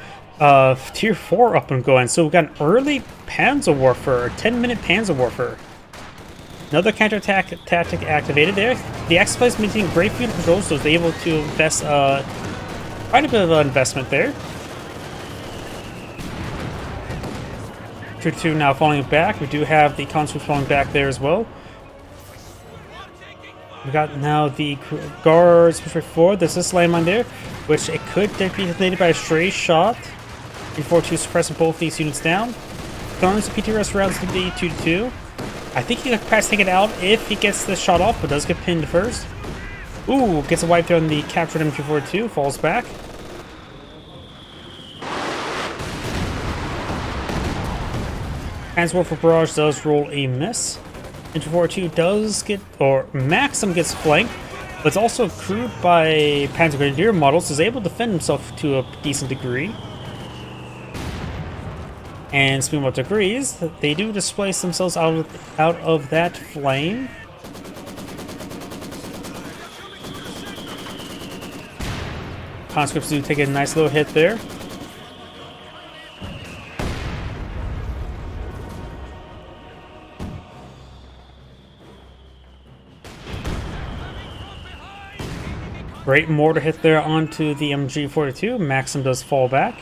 Tier 4 up and going. So we've got an early Panzerwerfer, a 10-minute Panzerwerfer. Another counterattack tactic activated there. The Axis is maintaining great field control, so it's able to invest quite a bit of investment there. Tier 2 now falling back. We do have the conscripts falling back there as well. We got now the guards push forward. There's this landmine there, which it could be detonated by a stray shot. Before to suppressing both these units down. Throwing some PTRS rounds to the 2-2. I think he can perhaps take it out if he gets the shot off, but does get pinned first. Ooh, gets a wipe there on the captured MG42, falls back. Panzerwerfer Barrage does roll a miss. MG42 does get, or Maxim gets flanked, but it's also crewed by Panzer Grenadier models, is able to defend himself to a decent degree. And speaking about degrees, they do displace themselves out of that flame. Conscripts do take a nice little hit there. Great mortar hit there onto the MG42. Maxim does fall back.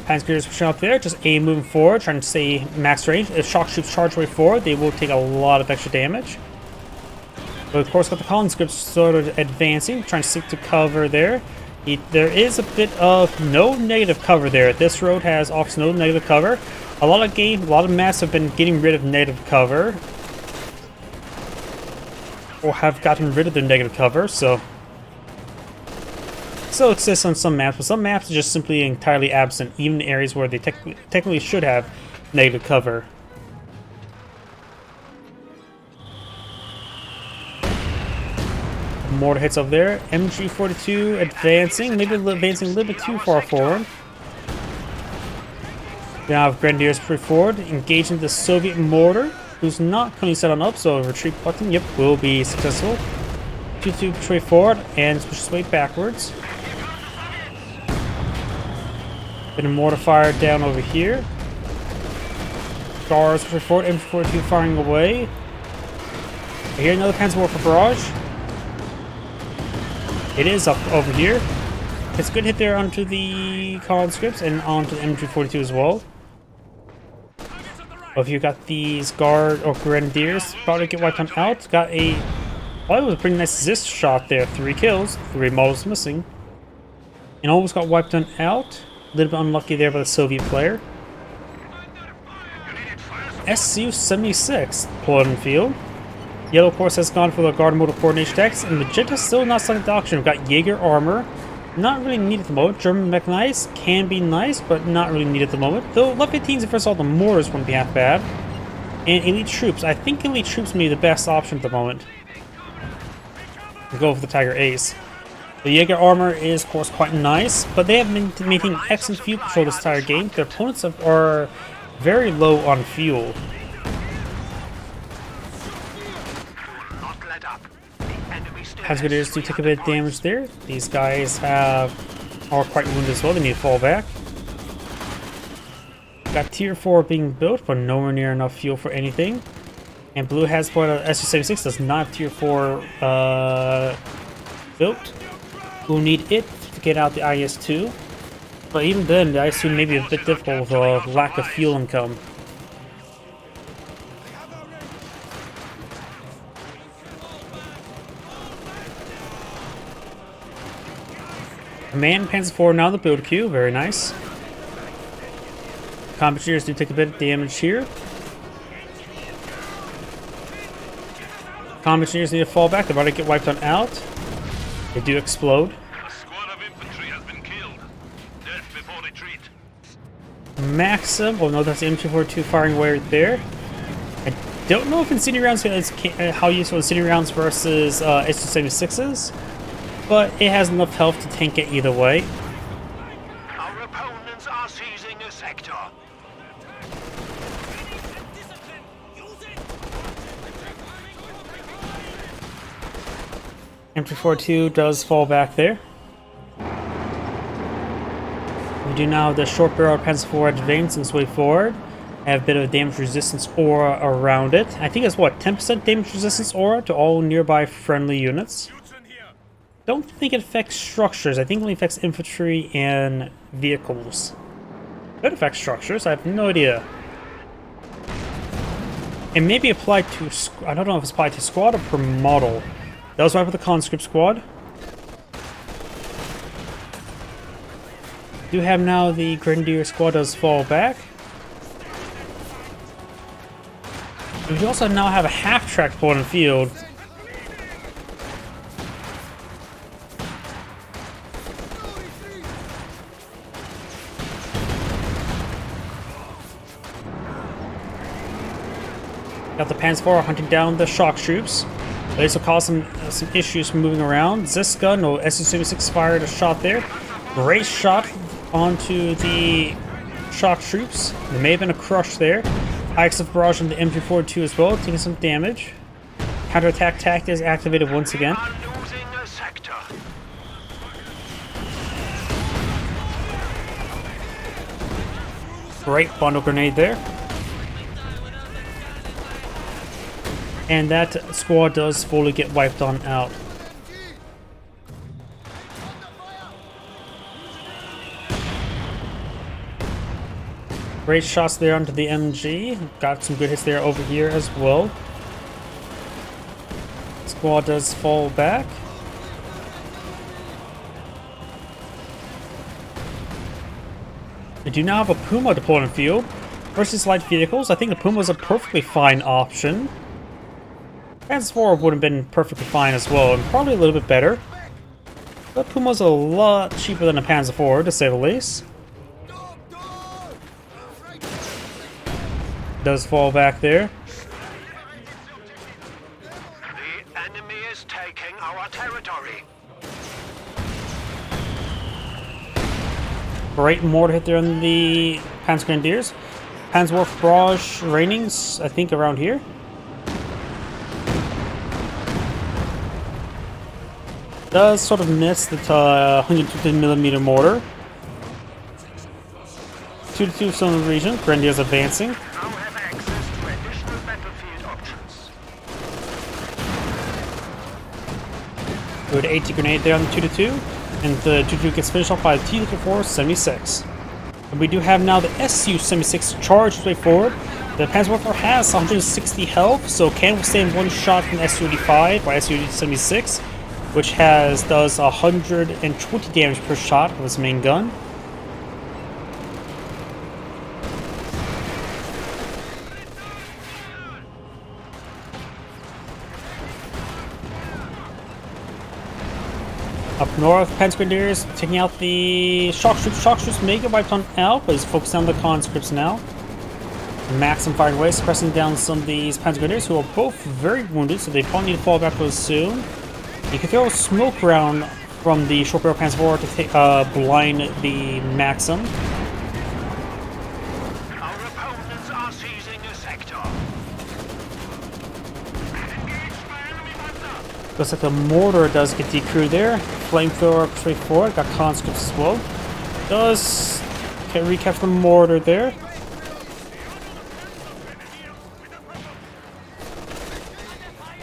Panzergrenadiers pushing up there, just A moving forward, trying to stay max range. If shock troops charge way forward, they will take a lot of extra damage. But of course, got the conscripts sort of advancing, trying to stick to cover there. There is a bit of no negative cover there. This road has offers no negative cover. A lot of maps have been getting rid of negative cover, or have gotten rid of their negative cover, so still exists on some maps, but some maps are just simply entirely absent, even in areas where they technically should have negative cover. Mortar hits up there. MG42 advancing, maybe advancing a little bit too far forward. Now Grenadiers push forward, engaging the Soviet mortar, who's not currently set on up, so a retreat button, yep, will be successful. 2-2 push forward and push his way backwards. Bit of mortar fire down over here. Guards push forward, MG42 firing away. I hear another Panzerwerfer barrage. It is up over here. It's a good hit there onto the conscripts and onto the MG42 as well. If you got these guard or grenadiers, probably get wiped on out. Got a, well, it was a pretty nice assist shot there. 3 kills, 3 models missing, and almost got wiped on out. A little bit unlucky there by the Soviet player. SU-76 pulled in field. Yellow, of course, has gone for the guard modal coordination decks, and Magenta still not selling the auction. We've got Jaeger armor, not really needed at the moment. German mechanized can be nice, but not really needed at the moment. Though Lev 15s and first of all, the Moors wouldn't be half bad. And elite troops. I think elite troops may be the best option at the moment. We'll go for the Tiger Ace. The Jaeger armor is, of course, quite nice, but they have been making excellent fuel control this entire game. Their opponents are very low on fuel. Grenadiers do take a bit of damage there. These guys are quite wounded as well. They need to fall back. Got tier 4 being built, but nowhere near enough fuel for anything. And blue has what SU-76 does not have tier 4 built. We'll need it to get out the IS-2. But even then, the IS-2 may be a bit difficult with a lack of fuel income. Command Panzer IV now in the build queue, very nice. Combat engineers do take a bit of damage here. Combat engineers need to fall back, they're about to get wiped on out. They do explode. A squad of infantry has been killed. Death before retreat. Maxim, oh no, that's the M242 firing away right there. I don't know if incendiary rounds is how useful incendiary rounds versus SU-76s. But it has enough health to tank it either way. Our opponents are seizing a sector. M242 does fall back there. We do now have the short barrel Panzer IV advance its way forward. Have a bit of damage resistance aura around it. I think it's what, 10% damage resistance aura to all nearby friendly units. Don't think it affects structures. I think it only affects infantry and vehicles. Could affect structures. I have no idea. It may be applied to... I don't know if it's applied to squad or per model. That was right for the conscript squad. Do have now the Grenadier squad does fall back. And we also now have a half-track point in field. Got the Panzer IV hunting down the shock troops. This will cause some issues moving around. Ziska, no SU-76 fired a shot there. Great shot onto the shock troops. There may have been a crush there. IXF barrage on the M242 as well, taking some damage. Counterattack tactic is activated once again. Are losing a sector. Great bundle grenade there. And that squad does fully get wiped on out. Great shots there onto the MG. Got some good hits there over here as well. Squad does fall back. We do now have a Puma deployed in field. Versus light vehicles, I think the Puma is a perfectly fine option. Panzer IV would have been perfectly fine as well, and probably a little bit better. But Puma's a lot cheaper than a Panzer IV, to say the least. Does fall back there. The enemy is taking our territory. Great mortar hit there on the Panzer Grenadiers. Panzerwerfer barrage rainings, I think, around here. Does sort of miss the 150mm mortar. 2-2 still in the region. Grenadiers advancing. Now have access to additional battlefield options. Good 80 grenade there on the 2-2. And the 2-2 gets finished off by the T-74-76. And we do have now the SU-76 charge its way forward. The Panzerwerfer has 160 health, so can withstand one shot from the SU-85 by SU-76. Which does 120 damage per shot with its main gun. Up north, Panzer Grenadiers taking out the shock troops. Shock troops may get wiped on out, but he's focused on the conscripts now. Maxim firing away, suppressing down some of these Panzer Grenadiers who are both very wounded, so they probably need to fall back real soon. You can throw smoke around from the short barrel Panzer IV to blind the Maxim. Our opponents are seizing a sector. Engaged by enemy Panzer. Looks like the mortar does get decrewed there. Flamethrower straight forward, got conscripts as well. Does recapture the mortar there.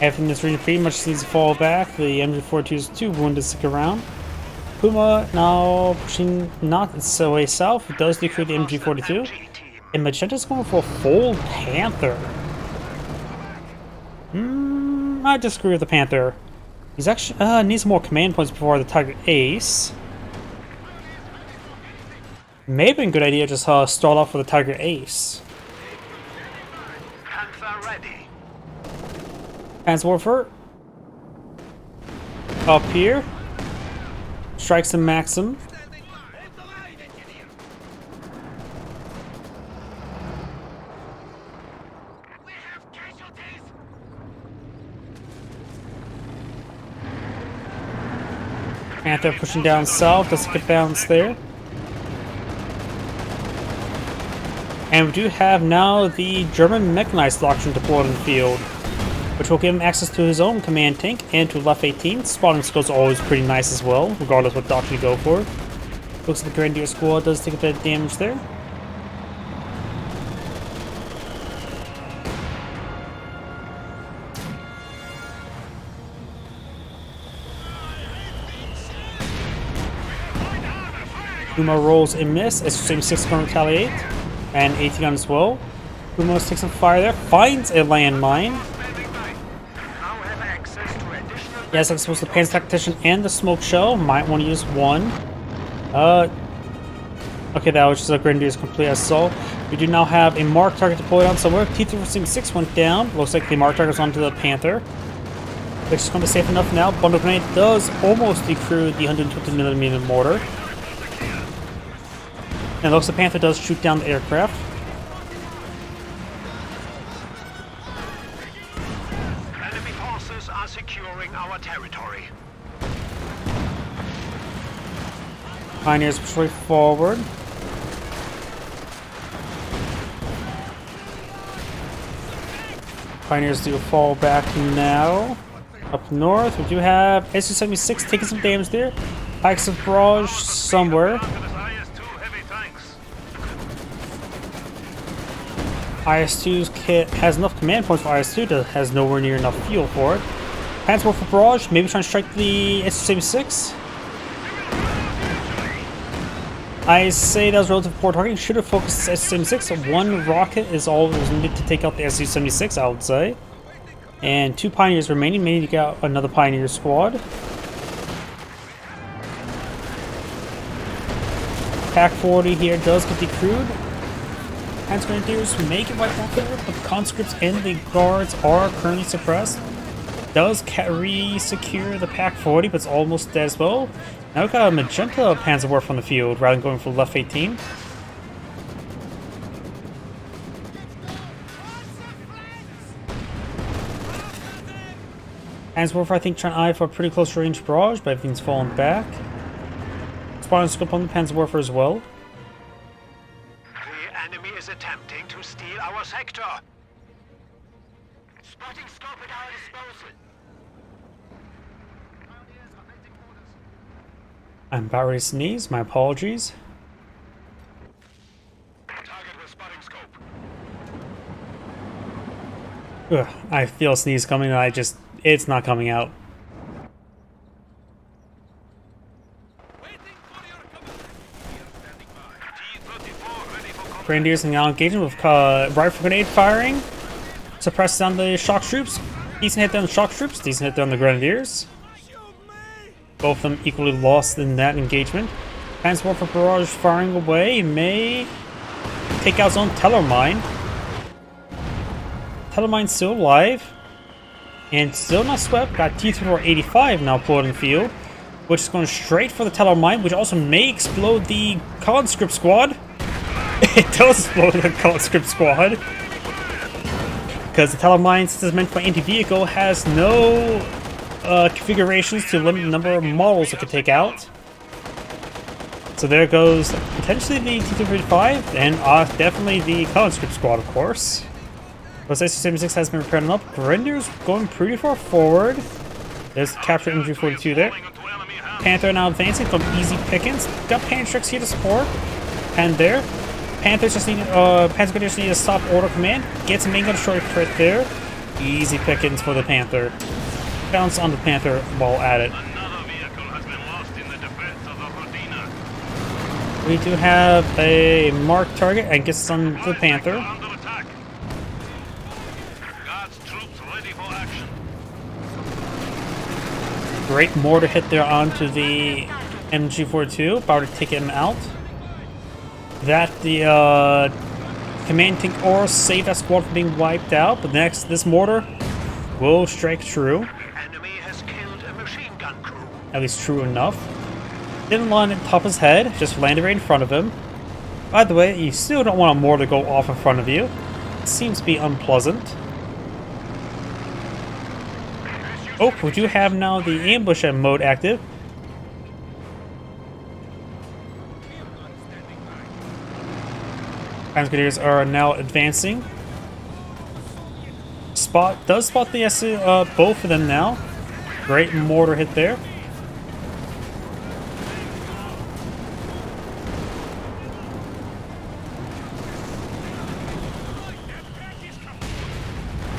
Everything in this region pretty much needs to fall back. The MG42 is too wounded to stick around. Puma now pushing not its way south. It does decrew the MG42. And Magenta's going for a full Panther. I disagree with the Panther. He's actually needs more command points before the Tiger Ace. Maybe a good idea just start off with the Tiger Ace. Panther ready. Panzerwerfer up here strikes the Maxim. We have casualties. Panther pushing down south, doesn't get balanced there. And we do have now the German mechanized doctrine deployed in the field, which will give him access to his own command tank and to Left 18. Spotting skills are always pretty nice as well, regardless what doctrine you go for. Looks like the Grenadier Squad does take a bit of damage there. Puma rolls a miss, SU-76 going to retaliate, and 80 gun as well. Puma takes some fire there, finds a landmine. Yes, I suppose the Panzer Tactician and the Smoke Shell might want to use one. Okay, that was just a Grenadier's complete assault. We do now have a mark target deployed on somewhere. T-346 went down. Looks like the mark target's onto the Panther. Which is going to be safe enough now. Bundle Grenade does almost decrew the 120mm mortar. And it looks like the Panther does shoot down the aircraft. Enemy forces are securing our territory. Pioneers push way forward. Pioneers do fall back now. Up north, we do have SU-76 taking some damage there. Pikes of Barrage somewhere. IS-2's kit has enough command points for IS-2, but has nowhere near enough fuel for it. Panzerwerfer Barrage, maybe trying to strike the SU-76. I say that was relative poor targeting. Should have focused the SU-76. One rocket is all that was needed to take out the SU-76, I would say. And 2 Pioneers remaining. Maybe to get out another Pioneer squad. Pack 40 here does get decrewed. Panzer Grenadiers make it right off there, but the conscripts and the guards are currently suppressed. Does re-secure the Pack 40, but it's almost dead as well. Now we've got a Magenta Panzerwerfer on the field rather than going for Left 18. Panzerwerfer, I think, trying to eye for a pretty close range barrage, but everything's fallen back. Spotting scope on the Panzerwerfer as well. The enemy is attempting to steal our sector. Spotting scope at our disposal. I'm about ready to sneeze, my apologies. Target with spotting scope. Ugh, I feel a sneeze coming and it's not coming out. Grenadiers now engaging with rifle grenade firing. Suppresses down the shock troops. Decent hit down the shock troops, decent hit down the Grenadiers. Both of them equally lost in that engagement. Panzerwerfer Barrage firing away. May take out his own Tellermine. Tellermine's still alive. And still not swept. Got T-385 now pulled in the field. which is going straight for the Teller Mine, which also may explode the conscript squad. It does explode the conscript squad. Because the Teller Mine, since it's meant for anti-vehicle, has no configurations to limit the number of models it can take out. So there goes potentially the T-235, and definitely the conscript squad, of course. But SU-76 has been repaired up. Grenadier's going pretty far forward. There's capture MG42 there. Panther now advancing from easy pickings. Got Pantrix here to support. And there. Panthers just need Panther just need a stop order command. Gets a main gun short crit there. Easy pickings for the Panther. Bounce on the Panther while at it. Another vehicle has been lost in the defense of Rodina. We do have a marked target and gets on the Panther. Under attack. Guards troops ready for action. Great mortar hit there onto the MG42. About to take him out. That the command tank or save that squad from being wiped out. But next, this mortar will strike true. Enemy has killed a machine gun crew. At least true enough. Didn't land on top of his head, just landed right in front of him. By the way, you still don't want a mortar to go off in front of you. It seems to be unpleasant. Oh, we do have now the ambush mode active. Grenadiers are now advancing. Does spot the SU, both of them now. Great mortar hit there.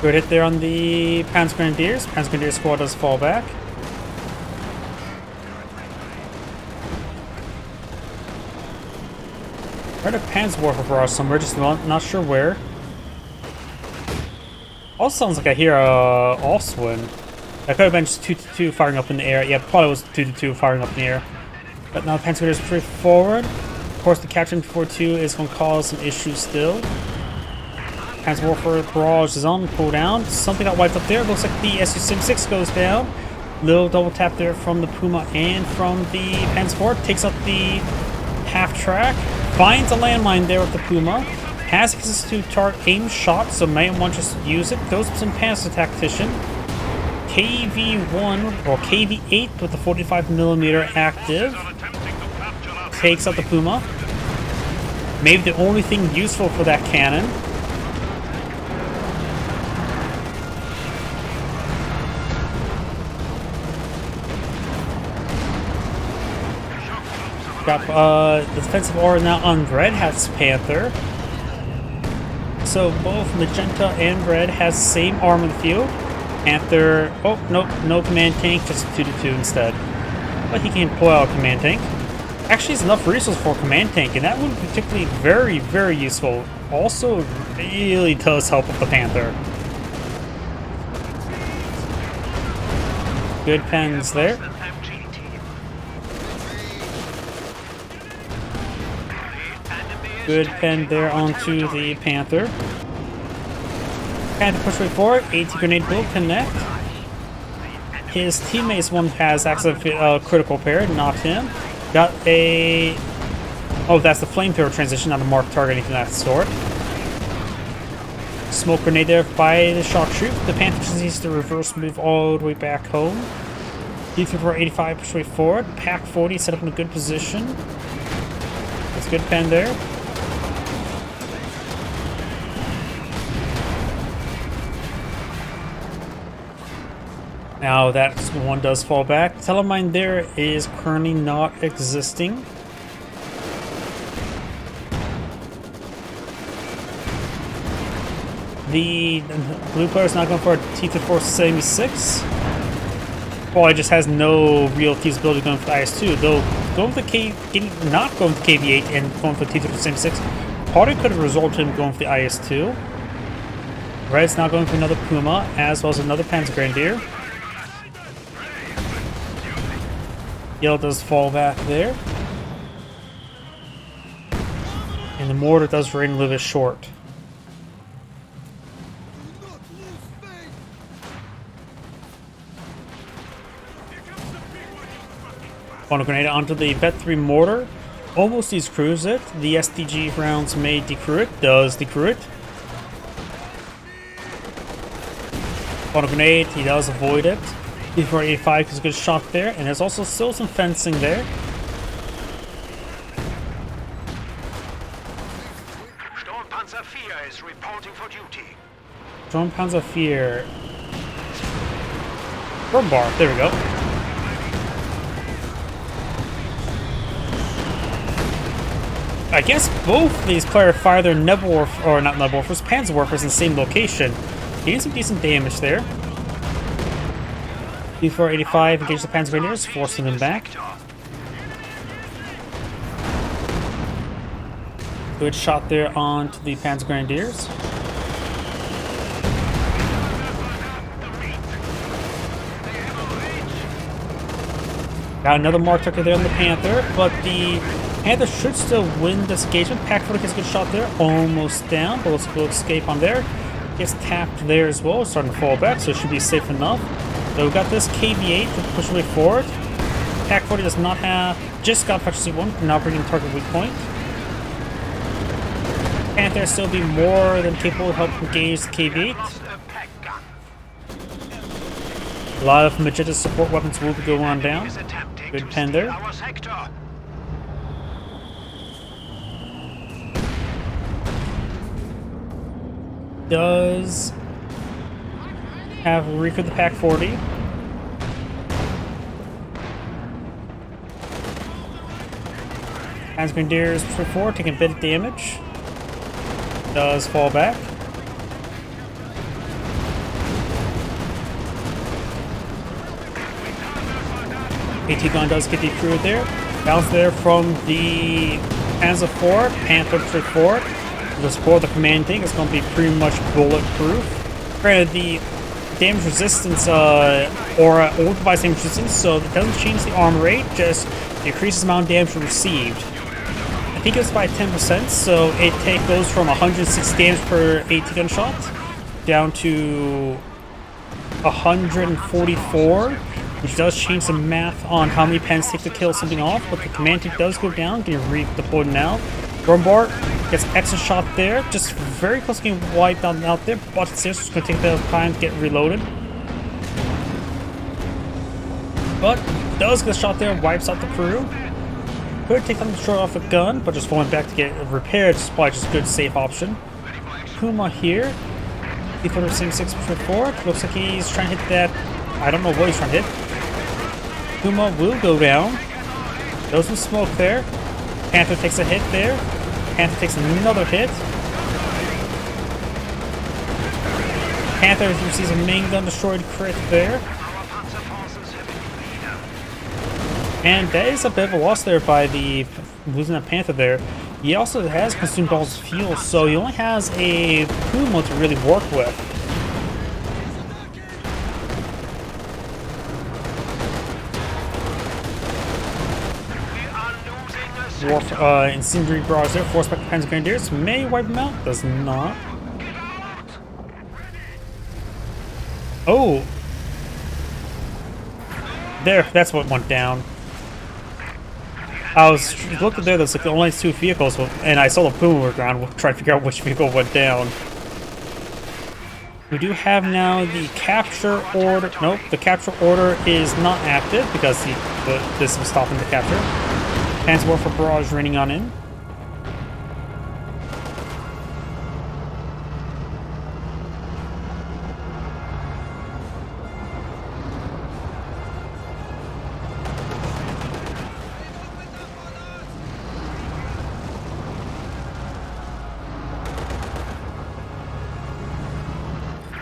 Good hit there on the Panzer Grenadiers. Panzer Grenadier squad does fall back. Heard a Panzerwerfer barrage somewhere, just not sure where. Also sounds like I hear a Offswind. That could have been just 2-2 firing up in the air. Yeah, probably was 2-2 firing up in the air. But now the Panzer is pretty forward. Of course, the Capture M42 is going to cause some issues still. Panzerwerfer barrage is on, pull down. Something got wiped up there. Looks like the SU-76 goes down. Little double tap there from the Puma and from the Panzer IV. Takes up the half track. Finds a landmine there with the Puma. Has access to target aim shot, so may want to just use it. Goes with some Panzer Tactician. KV-1 or KV-8 with the 45mm active. Takes out the Puma. Maybe the only thing useful for that cannon. Got the defensive aura now on Red has Panther. So both Magenta and Red has the same arm in the field. Panther, oh nope, no command tank, just 2-2 instead. But he can pull out a command tank. Actually, it's enough resources for a command tank, and that would be particularly very, very useful. Also, really does help with the Panther. Good pens there. Good pen there onto the Panther. Panther push right forward. 80 grenade will connect. His teammates one has access to critical pair, not him. Got a... Oh, that's the flamethrower transition, not a marked target, anything of that sort. Smoke grenade there by the shock troop. The Panther just needs to reverse move all the way back home. D-3485 push right forward. Pack 40 set up in a good position. That's a good pen there. Now that one does fall back. Telemine there is currently not existing. The blue player is not going for a T-476. Well, it just has no real feasibility going for the IS-2. Though going for not going for KV-8 and going for T-476 probably could have resulted in going for the IS-2. Red's now going for another Puma, as well as another Panzer Grenadier. Yellow does fall back there. And the mortar does rain a little bit short. Funnel grenade onto the Vet 3 mortar. Almost decrews it. The SDG rounds may decrew it. Does decrew it. Funnel grenade, he does avoid it. B485 is a good shot there, and there's also still some fencing there. Sturmpanzer 4 is reporting for duty. Drone Panzer Fear. Burn bar, there we go. I guess both these players fire their Nebelwerfer, or not Nebelwerfers, Panzerwerfers in the same location. Getting some decent damage there. B485 engage the Panzer Grenadiers, forcing them back. Good shot there onto the Panzer Grenadiers. Got another Mark Tucker there on the Panther, but the Panther should still win this engagement. Pack 40 gets a good shot there, almost down, but let's go escape on there. Gets tapped there as well, starting to fall back, so it should be safe enough. So we've got this KV-8 to push away forward. Pack 40 does not have, just got Factor C1, now bringing target weak point. Panther still be more than capable of helping engage the KV-8. Lost a pack gun. A lot of Magenta support weapons will be going on down. Is attempting Good to pen steal there. our sector. Does have refit the Pack 40. Panzer Grenadiers for 4, taking a bit of damage. Does fall back. AT gun does get decrewed there. Bounce there from the Panzer 4, Panther 4. The support of the command tank is going to be pretty much bulletproof. Granted, the damage resistance aura will provide damage resistance, so it doesn't change the armor rate, just decreases the amount of damage received. I think it's by 10%, so it goes from 106 damage per AT gun shot down to 144, which does change the math on how many pens take to kill something off, but the command tank does go down, getting redeployed now. Gormbart gets extra shot there, just very close to getting wiped out there, but it's just going to take a bit of time to get reloaded. But does get a shot there, wipes out the crew. Could take them short off a gun, but just falling back to get it repaired is probably just a good safe option. Puma here, P476 forward. Looks like he's trying to hit that. I don't know what he's trying to hit. Puma will go down. There's some smoke there. Panther takes a hit there. Panther takes another hit. Panther receives a main gun destroyed crit there. Our Panzer forces have been defeated. And that is a bit of a loss there by the losing that Panther there. He also has consumed all his fuel, so he only has a Puma to really work with. We are losing a sector. Incendiary barrage there, forced back the Panzer Grenadiers. May wipe him out, does not. Oh! There, that's what went down. I was looking there, there's like only 2 vehicles, and I saw the Puma were ground, trying to figure out which vehicle went down. We do have now the capture order. Nope, the capture order is not active because this was stopping the capture. Panzerwerfer barrage raining on in.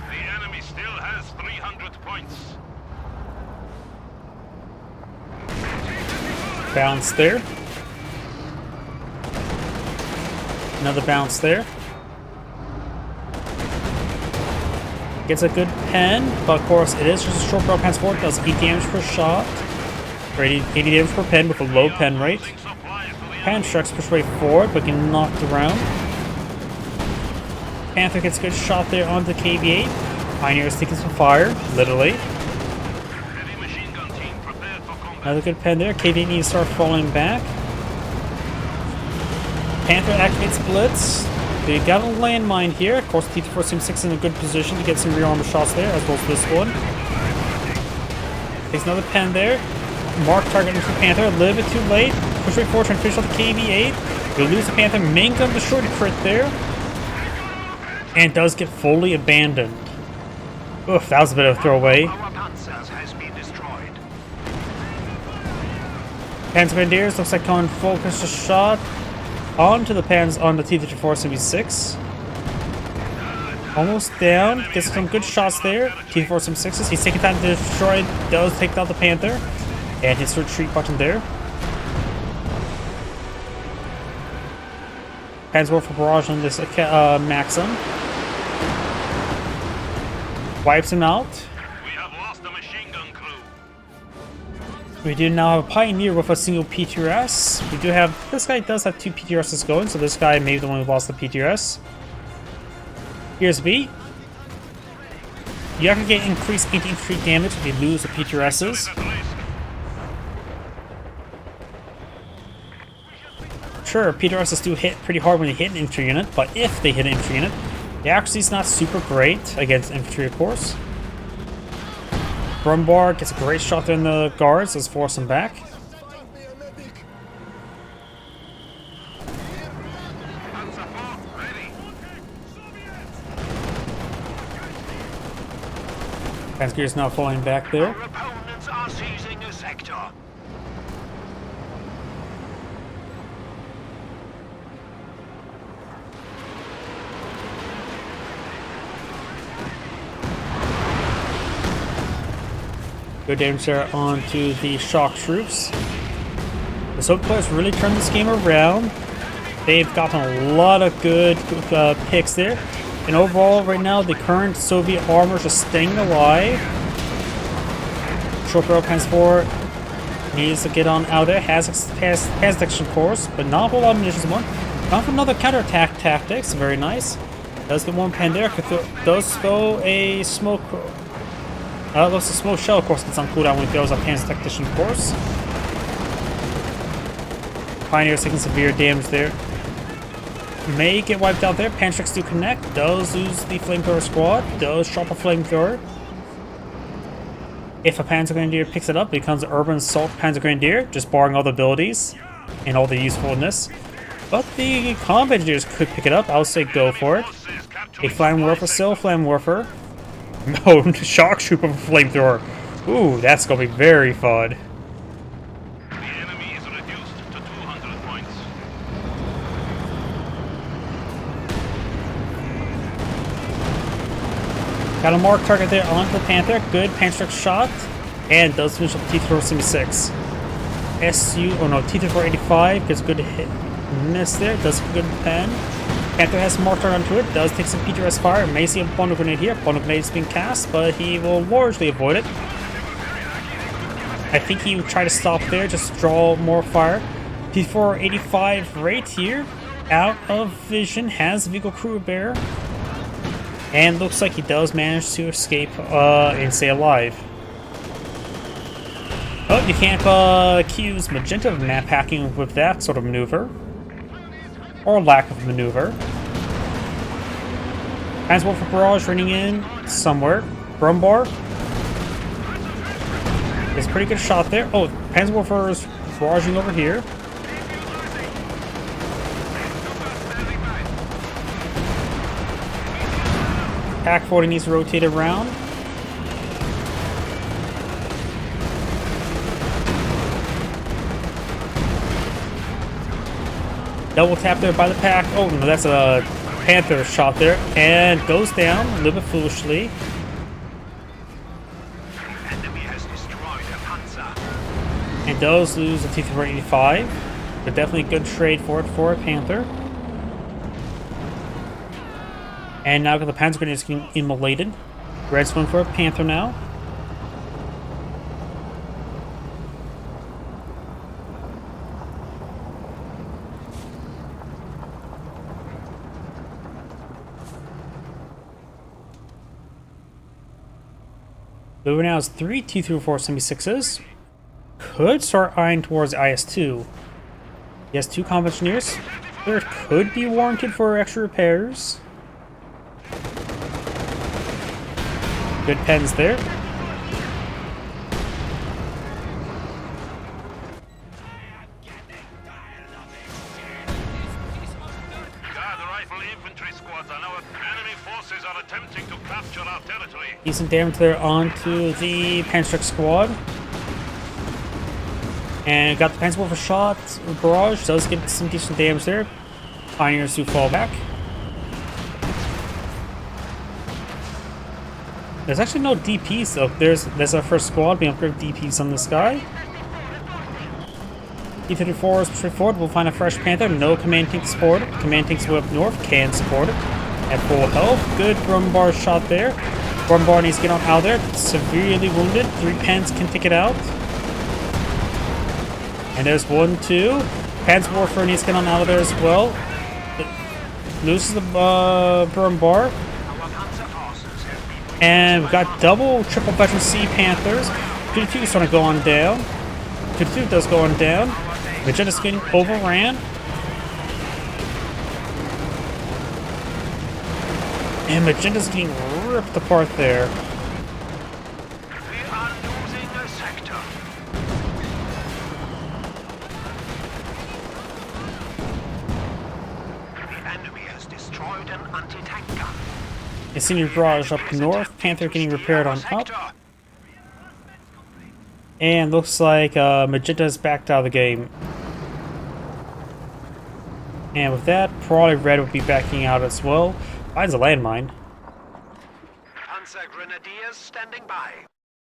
The enemy still has 300 points. Bounce there. Another bounce there. Gets a good pen, but of course it is just a short barrel Panzer IV. Does 8 damage per shot. Or 80 damage per pen with a low pen rate. Pan Sharks push way forward, but get knocked around. Panther gets a good shot there onto the KV-8. Pioneer is taking some fire, literally. Heavy machine gun team prepared for combat. Another good pen there. KV needs to start falling back. Panther activates Blitz. They got a landmine here. Of course, T-476 in a good position to get some rear armor shots there, as well as this one. Takes another pen there. Mark target into the Panther. A little bit too late. Push rate forward, trying to finish off the KV-8. We lose the Panther. Main gun the short crit there. And does get fully abandoned. Oof, that was a bit of a throwaway. Our Panzers has been destroyed. Panzer Grenadiers looks like going focus a shot onto the pans on the T-476. Almost down. Gets some good shots there. T-476s. He's taking time to destroy. Does take down the Panther. And his retreat button there. Panzerwerfer barrage on this Maxim. Wipes him out. We have lost the machine gun crew. We do now have a Pioneer with a single PTRS. We do have... This guy does have 2 PTRSs going, so this guy may be the one who lost the PTRS. Here's B. You are going to get increased anti-infantry damage if you lose the PTRSs. Sure, PTRSs do hit pretty hard when they hit an infantry unit, but if they hit an infantry unit, the accuracy is not super great against infantry, of course. Brumbar gets a great shot there in the guards. Let's force him back. Panzer is now falling back there. Our opponents are seizing a sector. Good damage there onto the shock troops. The Soviet players really turned this game around. They've gotten a lot of good picks there. And overall, right now, the current Soviet armor is just staying alive. Short barrel Panzer 4 needs to get on out there. Has detection course, but not a whole lot of munitions one. Not for another counterattack tactics. Very nice. Does get one pen there. Does throw a smoke. That's a smoke shell, of course, gets on cooldown when he throws a Panzer Tactician course. Pioneer's taking severe damage there. May get wiped out there. Pantrix do connect. Does lose the flamethrower squad. Does drop a flamethrower. If a Panzer Grenadier picks it up, it becomes an Urban Assault Panzer Grenadier, just barring all the abilities and all the usefulness. But the combat engineers could pick it up. I would say go for it. A Flammenwerfer, still a Flammenwerfer. No, shock trooper with a flamethrower. Ooh, that's gonna be very fun. The enemy is reduced to 200 points. Got a mark target there onto the Panther. Good Panzer shot. And does finish up T-476. T-485 gets a good hit. Miss there. Does a good pen. Panther has some mark target onto it. Does take some PTRS fire. May see a bundle grenade here. Bundle grenade is being cast, but he will largely avoid it. I think he would try to stop there, just draw more fire. T-485 right here. Out of vision. Has Vigo Kruger. And looks like he does manage to escape and stay alive. Oh, you can't accuse Magenta of map hacking with that sort of maneuver. Or lack of maneuver. Panzerwerfer barrage running in somewhere. Brumbar. It's a pretty good shot there. Oh, Panzerwerfer is barraging over here. Pack 40 needs to rotate around. Double tap there by the pack. Oh, no, that's a Panther shot there. And goes down a little bit foolishly. Enemy has destroyed a Panzer. And does lose a T-485. But definitely a good trade for it for a Panther. And now got the Panzer Grenadiers getting immolated. Red's going for a Panther now. Blue now has 3 T-476s. could start eyeing towards IS-2. He has 2 combat engineers. Third could be warranted for extra repairs. Good pens there. Guard rifle infantry squads are now. Enemy forces are attempting to capture our territory. Decent damage there onto the Panzerstrike squad. And got the Panzerwolf a shot. Barrage does get some decent damage there. Pioneers do fall back. There's actually no DPs though. There's our first squad being upgraded with DPs on this guy. T-34 is straightforward. We'll find a fresh Panther. No command tank support. Command tanks way up north can support it. At full health. Good Brumbar shot there. Brumbar needs to get on out there. Severely wounded. 3 pens can take it out. And there's 1, 2. Panzerwarfare needs to get on out of there as well. It loses the Brumbar. And we've got double, triple veteran Sea Panthers. 2-2 is starting to go on down. 2-2 does go on down. Magenda's getting overran. And Magenda's getting ripped apart there. We are losing a sector. The enemy has destroyed an anti-tank gun. A senior barrage up north. Panther getting repaired on up. And looks like Magenda's backed out of the game. And with that, probably Red will be backing out as well. Finds a landmine. Panzer Grenadiers standing by.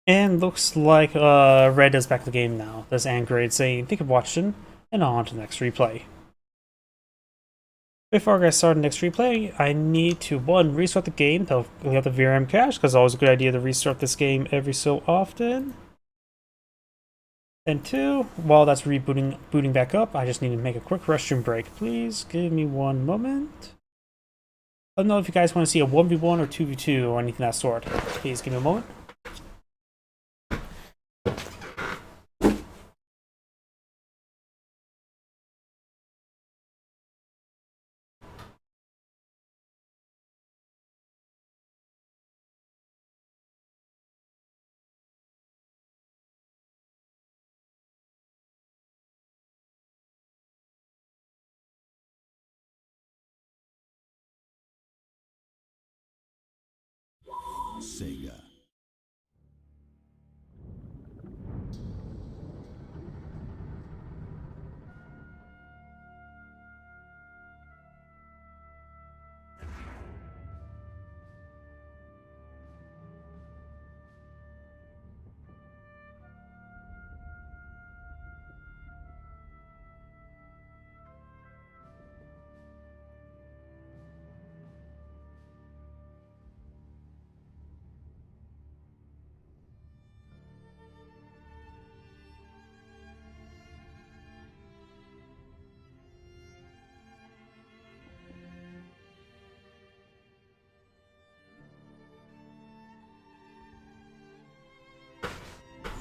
And looks like Red is back to the game now. There's Angrade saying, thank you for watching, and on to the next replay. Before I get started next replay, I need to, 1, restart the game to clear out the VRM cache, because it's always a good idea to restart this game every so often. And 2, while that's booting back up, I just need to make a quick restroom break. Please give me 1 moment. I don't know if you guys want to see a 1v1 or 2v2 or anything of that sort. Please give me a moment. Sega.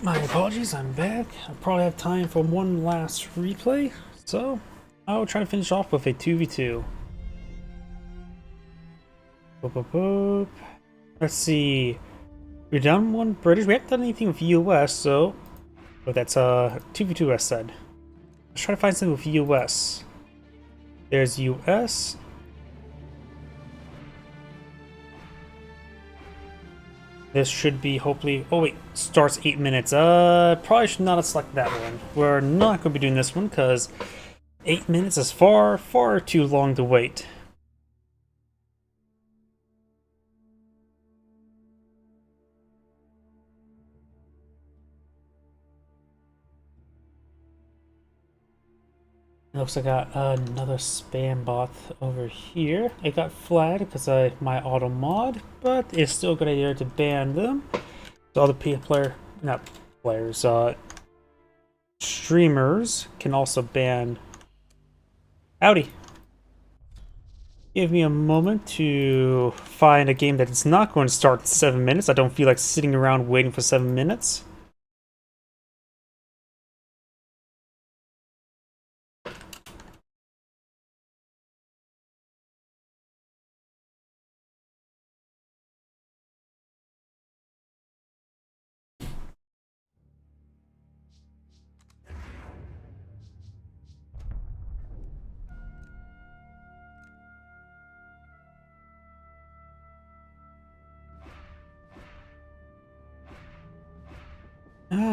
My apologies, I'm back. I probably have time for 1 last replay, so I'll try to finish off with a 2v2. Boop, boop, boop. Let's see. We've done 1 British. We haven't done anything with US, so. But that's 2v2 I said. Let's try to find something with US. There's US. This should be hopefully. Oh wait, starts 8 minutes. Probably should not have selected that one. We're not going to be doing this one because 8 minutes is far too long to wait. It looks like I got another spam bot over here. It got flagged because of my auto mod, but it's still a good idea to ban them. So all the streamers can also ban. Howdy. Give me a moment to find a game that is not going to start in 7 minutes. I don't feel like sitting around waiting for 7 minutes.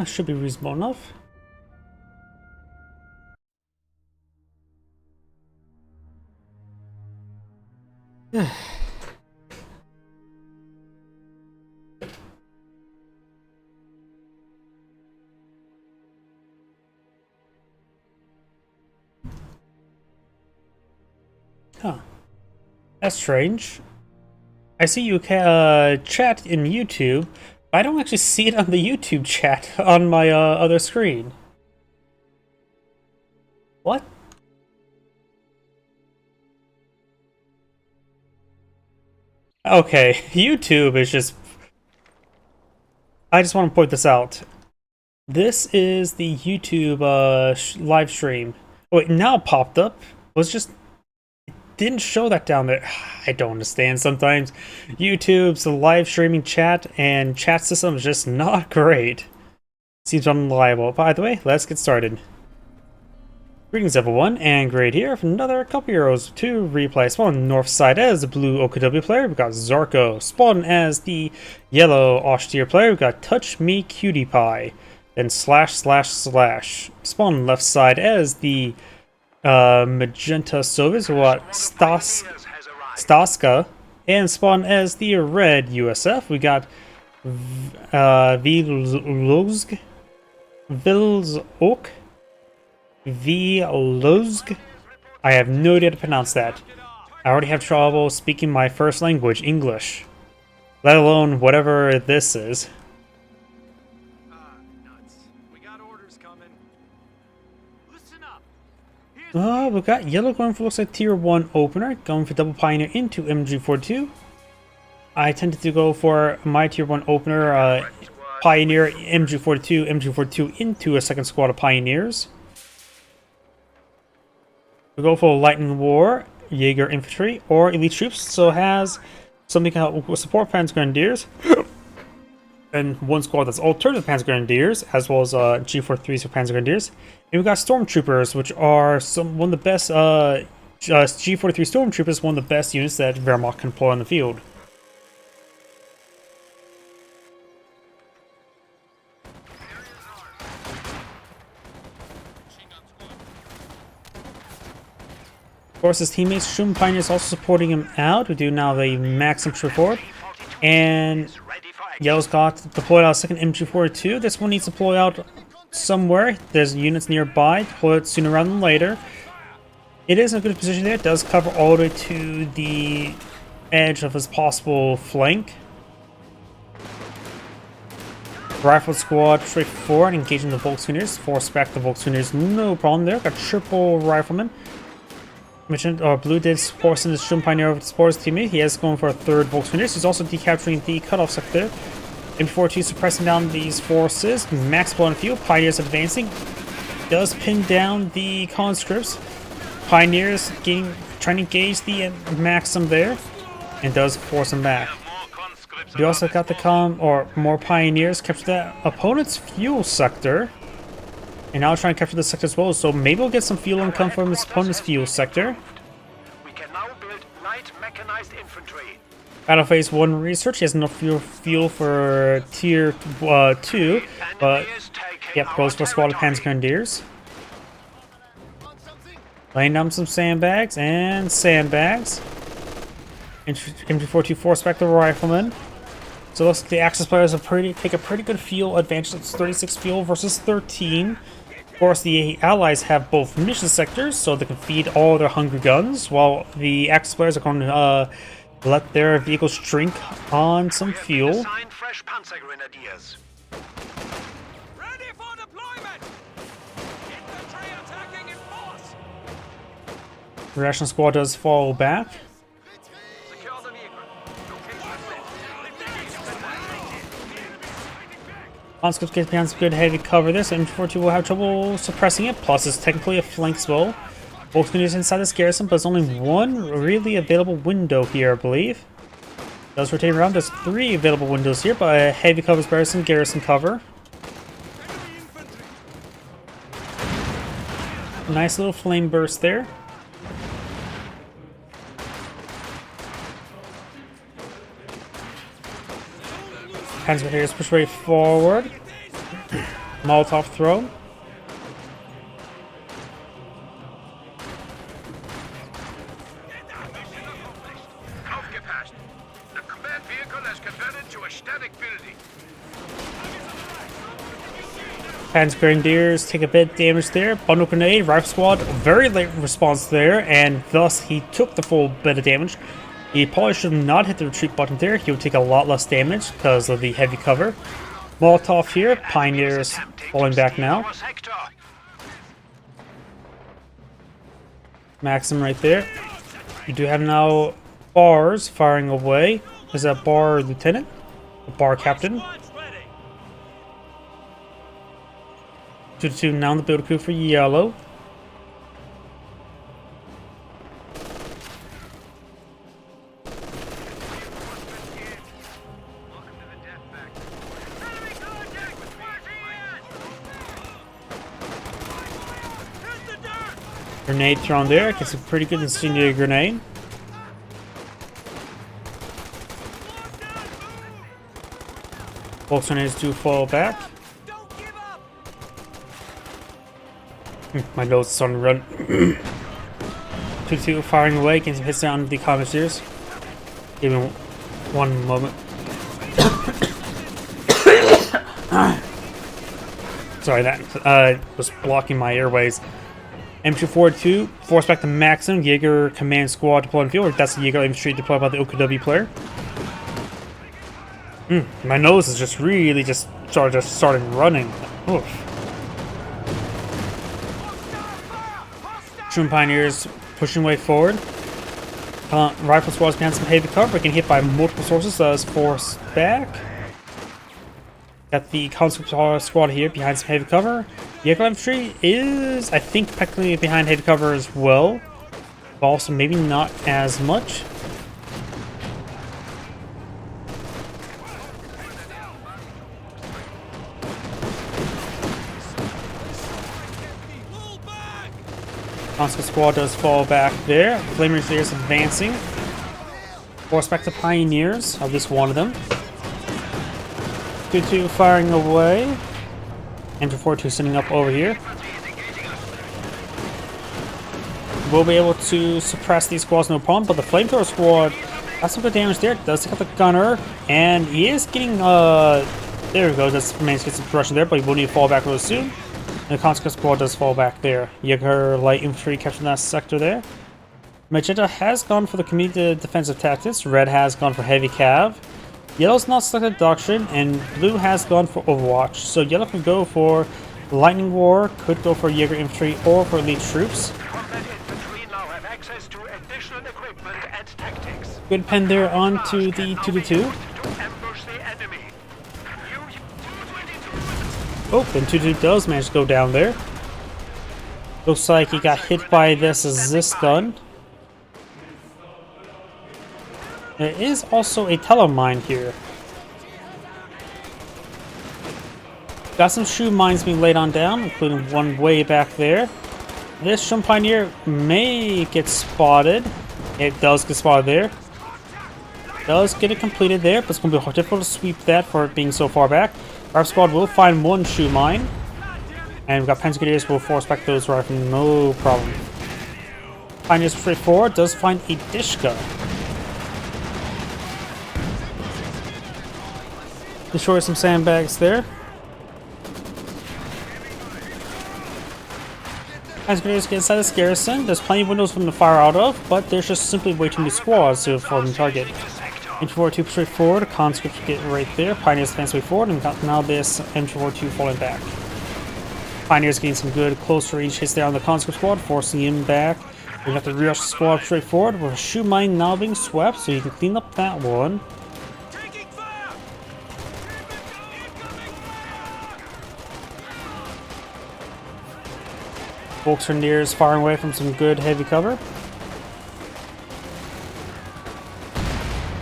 Should be reasonable enough. Huh. That's strange. I see you chat in YouTube, but I don't actually see it on the YouTube chat on my other screen. What? Okay, YouTube is just... I just want to point this out. This is the YouTube live stream. Oh, it now popped up. Was just... didn't show that down there. I don't understand sometimes. YouTube's live streaming chat and chat system is just not great. Seems unreliable. By the way, let's get started. Greetings everyone, and Great here for another couple Heroes 2 replay. Spawn north side as the blue OKW player, we've got Zarko. Spawn as the yellow austere player, we've got Touch Me Cutie Pie. Then slash. Spawn left side as the magenta Soviets, what Staska, and Spawn as the red USF. We got Vilozg, Vilozg. I have no idea to pronounce that. I already have trouble speaking my first language, English, let alone whatever this is. Nuts. We got orders coming. Listen up. We've got yellow going for looks like tier 1 opener, going for double pioneer into MG42. I tended to go for my tier 1 opener, pioneer MG42 into a second squad of pioneers. We go for Lightning War, Jaeger Infantry, or Elite Troops, so it has something to help support Panzer Grenadiers. And one squad that's alternative Panzer Grenadiers, as well as G43s for Panzer Grenadiers. And we've got Stormtroopers, which are one of the best, G43 Stormtroopers, one of the best units that Wehrmacht can deploy on the field. Of course, his teammates, Shun Pioneer, is also supporting him out. We do now the max infantry forward. And Yellow's got deployed out second MG42. This one needs to deploy out somewhere. There's units nearby. Deploy it sooner rather than later. It is in a good position there. It does cover all the way to the edge of his possible flank. Rifle squad straight forward, engaging the Volkshounders. Force back the Volkshounders, no problem there. Got triple riflemen. Blue did force in his Shun Pioneer over to support his teammate. He is going for a third Volkshounders. He's also decapturing the cutoff sector. M42 suppressing down these forces. Max blow on the field. Pioneers advancing. Does pin down the conscripts. Pioneers trying to engage the Maxim there. And does force them back. We also got the more Pioneers capture the opponent's fuel sector. And now trying to capture the sector as well, so maybe we'll get some fuel income from his opponent's fuel sector. We can now build light mechanized infantry. Battle Phase 1 research, he has enough fuel for tier 2, but yep, goes for squad of Panzer Grenadiers. Laying down some sandbags and sandbags. MG42 force back the riflemen. So it looks like the Axis players have take a pretty good fuel advantage. It's 36 fuel versus 13. Of course, the Allies have both mission sectors, so they can feed all their hungry guns, while the Axis players are going to let their vehicles drink on some fuel. Assign fresh Panzer Grenadiers. Ready for deployment. Infantry attacking in force. Reaction squad does fall back. Secure the vehicle. Conscripts get behind some good heavy cover there, so M42 will have trouble suppressing it, plus it's technically a flank spell. Volkshounders inside this garrison, but there's only one really available window here, I believe. Does rotate around, there's 3 available windows here, but heavy cover is better than garrison cover. Nice little flame burst there. Panzer Grenadiers push right forward. Molotov throw. Aufgepasst! The command vehicle has converted to a static building. Panzer Grenadiers take a bit of damage there. Bundle grenade, rifle squad, very late response there, and thus he took the full bit of damage. He probably should have not hit the retreat button there. He would take a lot less damage because of the heavy cover. Molotov here, Pioneers falling back now. Maxim right there. You do have now bars firing away. Is that bar lieutenant? A bar captain? 2-2 now in the build crew for yellow. Grenade thrown there. Gets a pretty good incendiary grenade. Both grenades do fall back. My nose is on the run. 2-2 firing away, getting some hits down the commissars. Give me one moment. Sorry, that was blocking my airways. M242, force back to Maxim, Jaeger command squad deployed in field. That's the Jaeger infantry deployed by the OKW player. My nose is just really just started running. Oof. Troon Pioneers pushing way forward. Rifle squads behind some heavy cover, getting hit by multiple sources, so it's forced back. Got the conscript squad here behind some heavy cover. Jaeger infantry is, I think, technically behind heavy cover as well, but also maybe not as much. Conscript squad does fall back there. Flame Rangers advancing. Force back to Pioneers, at least one of them. 2-2 firing away. M242 sitting up over here. We'll be able to suppress these squads no problem, but the flamethrower squad has some good damage there. Does take out the gunner, and he is getting there we go, just managed to get some suppression there, but he will need to fall back really soon. And the conscript squad does fall back there. Jaeger light infantry capturing that sector there. Magenta has gone for the community defensive tactics. Red has gone for heavy cav. Yellow's not selected Doctrine, and Blue has gone for Overwatch. So Yellow can go for Lightning War, could go for Jaeger Infantry, or for Elite Troops. Combat infantry now have access to additional equipment and tactics. Good pen there onto the 2-2. To ambush the enemy. Oh, then 2-2 does manage to go down there. Looks like he got hit by this gun. There is also a telemine here. Got some shoe mines being laid on down, including one way back there. This Shun Pioneer may get spotted. It does get spotted there. Does get it completed there, but it's going to be difficult to sweep that for it being so far back. Our squad will find one shoe mine. And we've got Panzer Grenadiers will force back those rifles, no problem. Pioneers straightforward, does find a Dishka. Destroy some sandbags there. As Grenadiers get inside this garrison, there's plenty of windows for them to fire out of, but there's just simply way too many squads to form the target. M242 straightforward, conscripts get right there, Pioneers advance way forward, and now this M242 falling back. Pioneers getting some good close range hits there on the conscript squad, forcing him back. We got the rear squad straightforward with a shoe mine now being swept, so you can clean up that one. Volksgrenadiers firing away from some good heavy cover.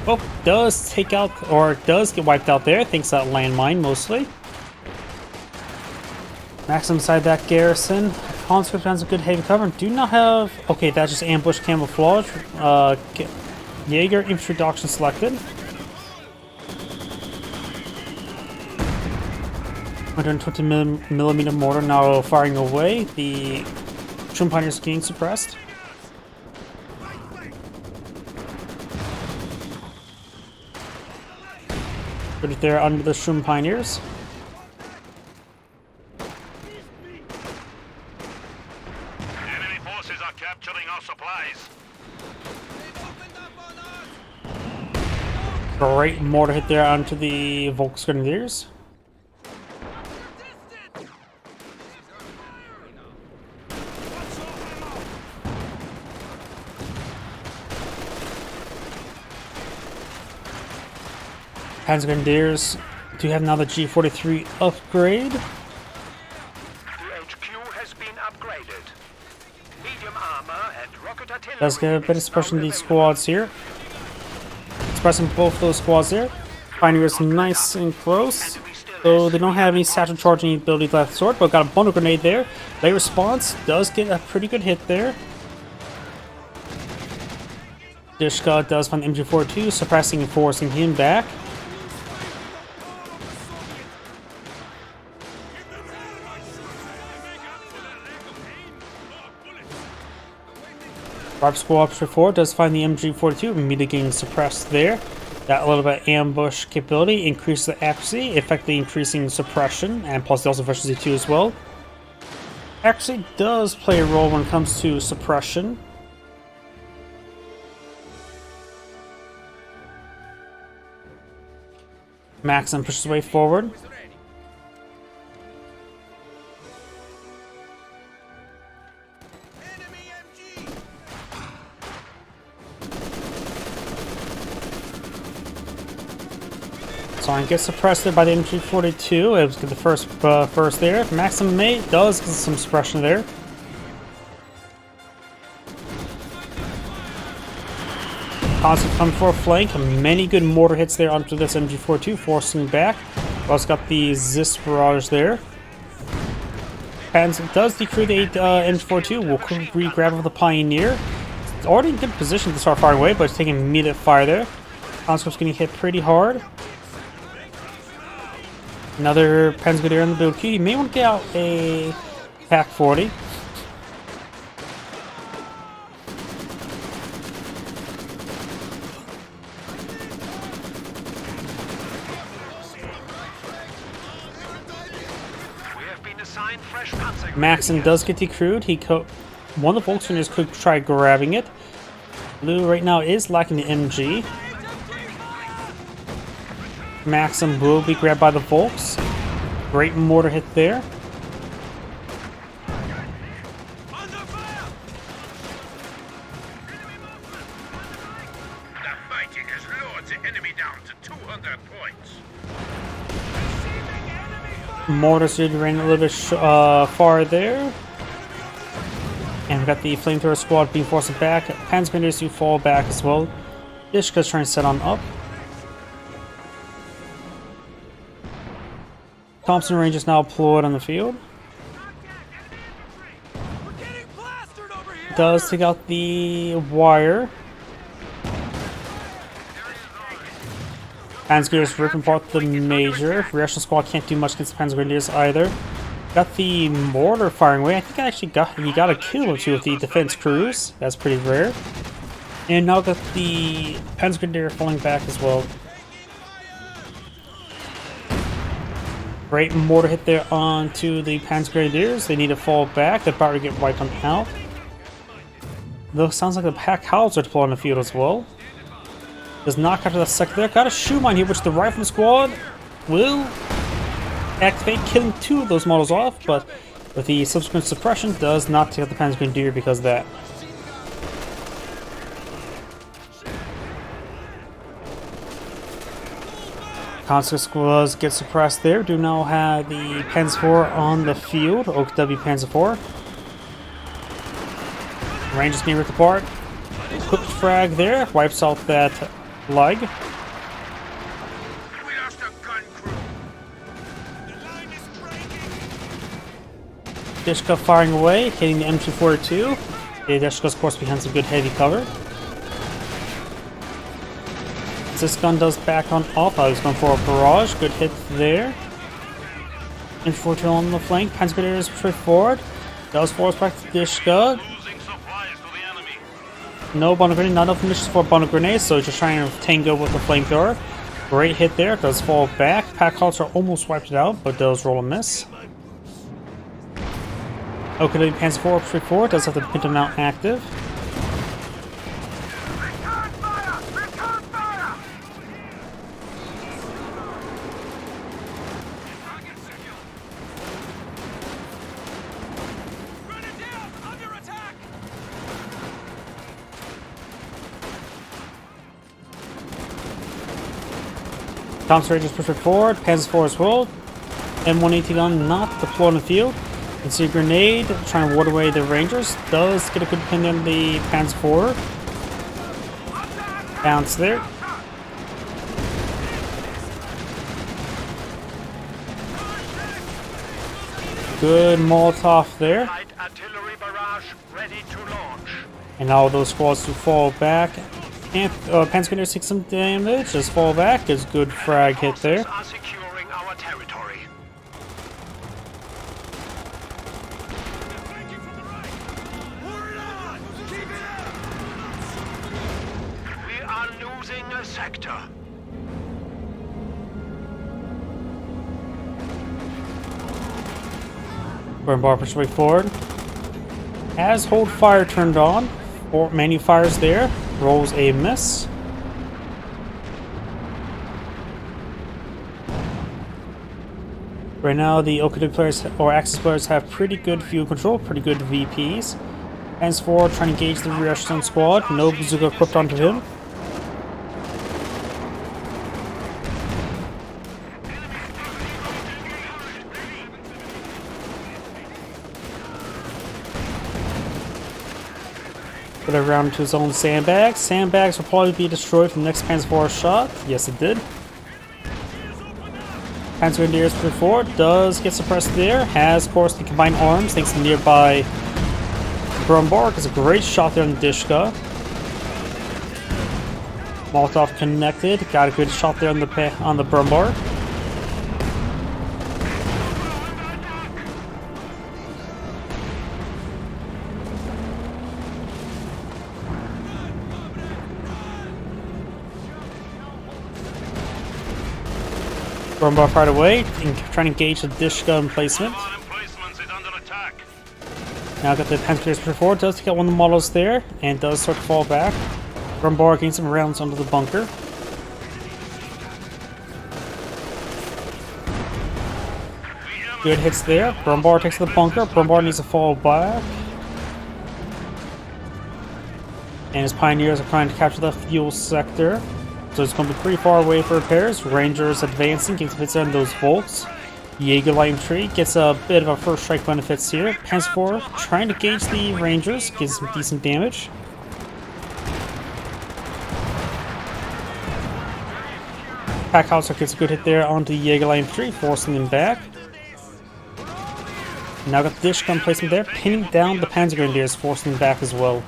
Oh, does take out, or does get wiped out there, thanks to that landmine mostly. Maxim inside that garrison. Conscript has a good heavy cover. Do not have, okay, that's just ambush camouflage. Jaeger infantry doctrine selected. 120mm mortar now firing away. The Shroom Pioneers getting suppressed. Put it there under the Shroom Pioneers. Enemy forces are capturing our supplies. Great mortar hit there onto the Volksgrenadiers. Panzergrenadiers do have now the G43 upgrade. The HQ has been upgraded. Medium armor and rocket artillery. Does get a bit of is suppression now in these available. squads here. Suppressing both those squads there. Pioneers nice and close. So they don't have any satchel charging ability left sword, but got a bundle grenade there. Late response does get a pretty good hit there. Dishka does find the MG42, suppressing and forcing him back. Rob Squad 4 does find the MG42, immediately getting suppressed there. That little bit of ambush capability increases the accuracy, effectively increasing suppression, and plus also efficiency too as well. Accuracy does play a role when it comes to suppression. Maxim pushes way forward. Sonic gets suppressed there by the MG42. It was the first there. Maxim May does get some suppression there. Constantly coming for a flank. Many good mortar hits there onto this MG42, forcing back. Also got the Zis barrage there. Panzer does decrew the MG42. Will quickly grab with the Pioneer. It's already in good position to start firing away, but it's taking immediate fire there. Conscript's getting hit pretty hard. Another Panzergrenadier in the build queue. You may want to get out a Pack 40. We have been assigned fresh Panzer. Maxim does get decrewed. One of the Volksgrenadiers could try grabbing it. Blue right now is lacking the MG. Maxim will be grabbed by the Volks. Great mortar hit there. The fighting has lowered the enemy down to 200 points. Mortars did ran a little bit far there. And we've got the flamethrower squad being forced back. Panzergrenadiers do fall back as well. Dishka's trying to set on up. Thompson range is now deployed on the field. We're getting plastered over here. Does take out the wire. Panzergrenadiers ripping apart the major. Reaction squad can't do much against the Panzergrenadiers either. Got the mortar firing away. I think I actually got a kill or two with the defense crews. That's pretty rare. And now got the Panzergrenadier falling back as well. Great mortar hit there onto the Panzergrenadiers. They need to fall back. They're about to get wiped on out. Though sounds like the Pack Howls are deployed on the field as well. Does not capture the second there. Got a shoe mine here, which the rifle squad will activate, killing two of those models off, but with the subsequent suppression, does not take out the Panzergrenadier because of that. Conscript squads get suppressed there. Do now have the Panzer IV on the field. OKW Panzer IV. Rangers being ripped apart. Quick frag there. Wipes out that leg. We lost a gun crew. Dishka firing away, hitting the M242. Dishka's, of course, behind some good heavy cover. This gun does back on off. I was going for a barrage. Good hit there. Infantry 2 on the flank. Panzer Grenadiers push forward. Does force back to Dishka. Losing supplies to the enemy. No Bundle Grenade, not enough missions for Bundle Grenade, so just trying to tango with the flamethrower. Great hit there, does fall back. Pack Halter almost wiped it out, but does roll a miss. Okay, Panzer 4 push forward, does have the Pinto now active. Return fire! Return fire! Target secure. Grenadiers under attack. Thompson Rangers push forward, Panzer 4 as well. M180 gun not deployed on the field. You can see a grenade trying to ward away the Rangers. Does get a good pin on the Panzer 4. Bounce there. Good Molotov there. Light artillery barrage ready to launch. And all those squads to fall back. And Panzer Grenadiers take some damage. Just fall back. There's good frag hit there. Are securing our territory. Flanking from the right. Pour it on. Keep it up. We are losing a sector. Bar push way forward. Has hold fire turned on. Or menu fires there. Rolls a miss. Right now, the Okada players or Axis players have pretty good field control, pretty good VPs. Henceforth, trying to engage the rear stone squad. No bazooka equipped onto him. Put it around to his own sandbags. Sandbags will probably be destroyed from the next Panzer IV shot. Yes, it did. Panzer Grenadiers push forward. Does get suppressed there. Has, of course, the combined arms thanks to nearby Brumbar. It's a great shot there on Dishka. Molotov connected. Got a good shot there on the Brumbar. Brumbar fired away, trying to engage the Dishka emplacement. Emplacements is under attack. Now got the Panzer push forward, does take out one of the models there, and does start to fall back. Brumbar gains some rounds under the bunker. Good hits there. Brumbar takes the bunker. Brumbar needs to fall back. And his Pioneers are trying to capture the fuel sector. So it's going to be pretty far away for repairs. Rangers advancing, gets hits on those Volks. Jaeger Light Infantry gets a bit of a first strike benefits here. Panzer IV trying to gauge the Rangers, gets some decent damage. Packhauser gets a good hit there onto Jaeger Light Infantry, forcing them back. Now got the dish gun placement there, pinning down the Panzer Grenadiers, forcing them back as well.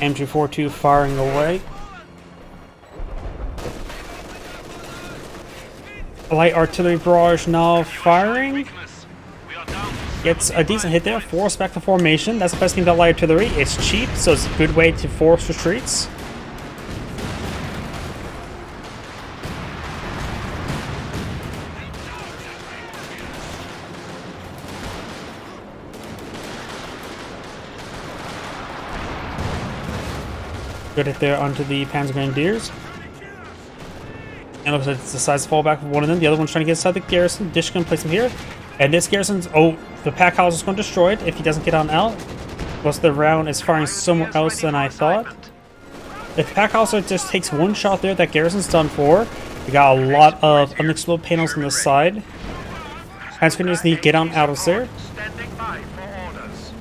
MG42 firing away. Light artillery barrage now firing. Gets a decent hit there, force back to formation. That's the best thing about light artillery. It's cheap, so it's a good way to force retreats. Good hit there onto the Panzer Grenadiers. And looks like it decides to fall back with one of them. The other one's trying to get inside the garrison. Dish can place him here. And this garrison's... Oh, the pack house is going to destroy it if he doesn't get on out. Plus the round is firing somewhere else than I thought. If the pack house just takes one shot there, that garrison's done for. We got a lot of unexploded panels on the side. Panzer Grenadiers need to get on out of there. Standing by for orders.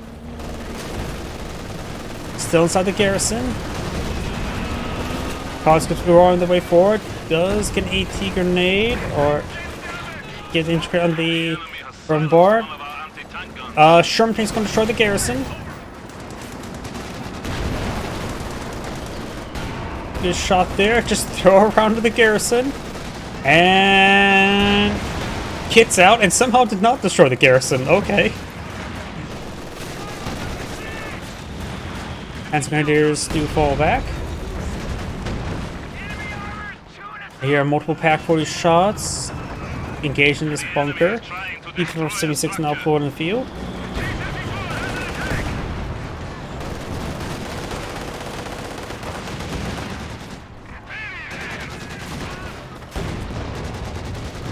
Still inside the garrison. Cause gets on the way forward. Does get an AT grenade or get integrated on the bombard. Sherman tank's going to destroy the garrison. Good shot there. Just throw around to the garrison. And kits out and somehow did not destroy the garrison. Okay. And Grenadiers do fall back. Here are multiple Pack 40 shots. Engaged in this bunker. E-76 now deployed in the field.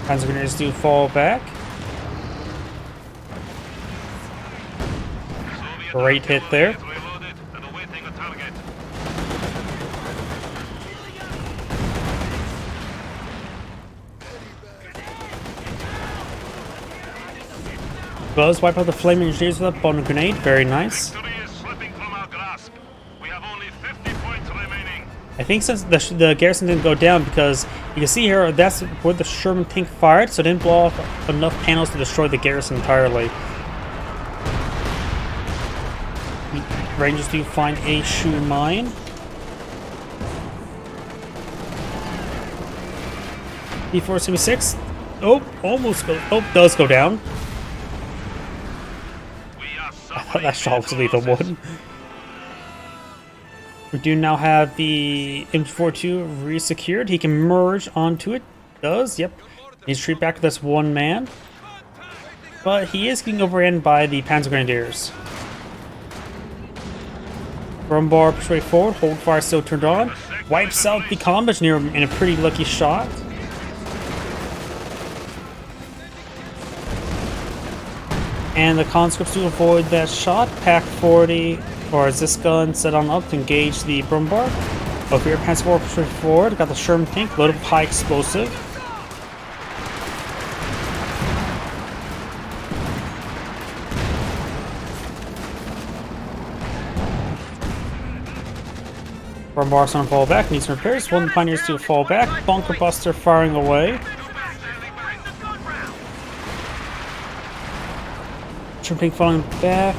Panzer Grenadiers do fall back. Great hit there. Buzz wipe out the flaming engineers with a bonus grenade. Very nice. I think since the garrison didn't go down, because you can see here that's where the Sherman tank fired, so it didn't blow off enough panels to destroy the garrison entirely. Rangers do find a shoe mine. E-476. Oh, almost go. Oh, does go down. I thought that shot was a lethal one. We do now have the M42 re-secured. He can merge onto it. Does, yep. He's treat back with this one man. But he is getting overran by the Panzer Grenadiers. Brumbar straight forward. Hold fire still turned on. Wipes out the comm engineer in a pretty lucky shot. And the conscripts do avoid that shot. Pack 40, or is this gun set on up to engage the Brumbar? Over here, Panzer 4 straight forward. Got the Sherman tank loaded with high explosive. Brumbar's gonna fall back, needs some repairs. One of the Pioneers to fall back. Bunker Buster firing away. Sherman tank falling back.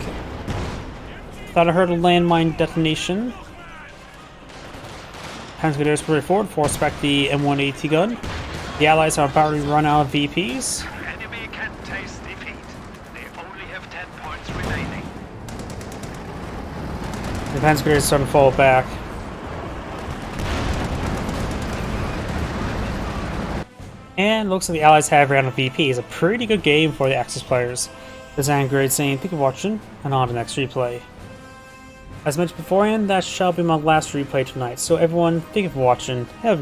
Thought I heard a landmine detonation. Panzer Grenadiers push forward, force back the M180 gun. The Allies are about to run out of VPs. Enemy can taste defeat. They only have 10 points remaining. The Panzer Grenadiers are starting to fall back. And looks like the Allies have ran out of VPs. A pretty good game for the Axis players. This is Angry saying thank you for watching, and on to the next replay. As mentioned beforehand, that shall be my last replay tonight. So everyone, thank you for watching. Have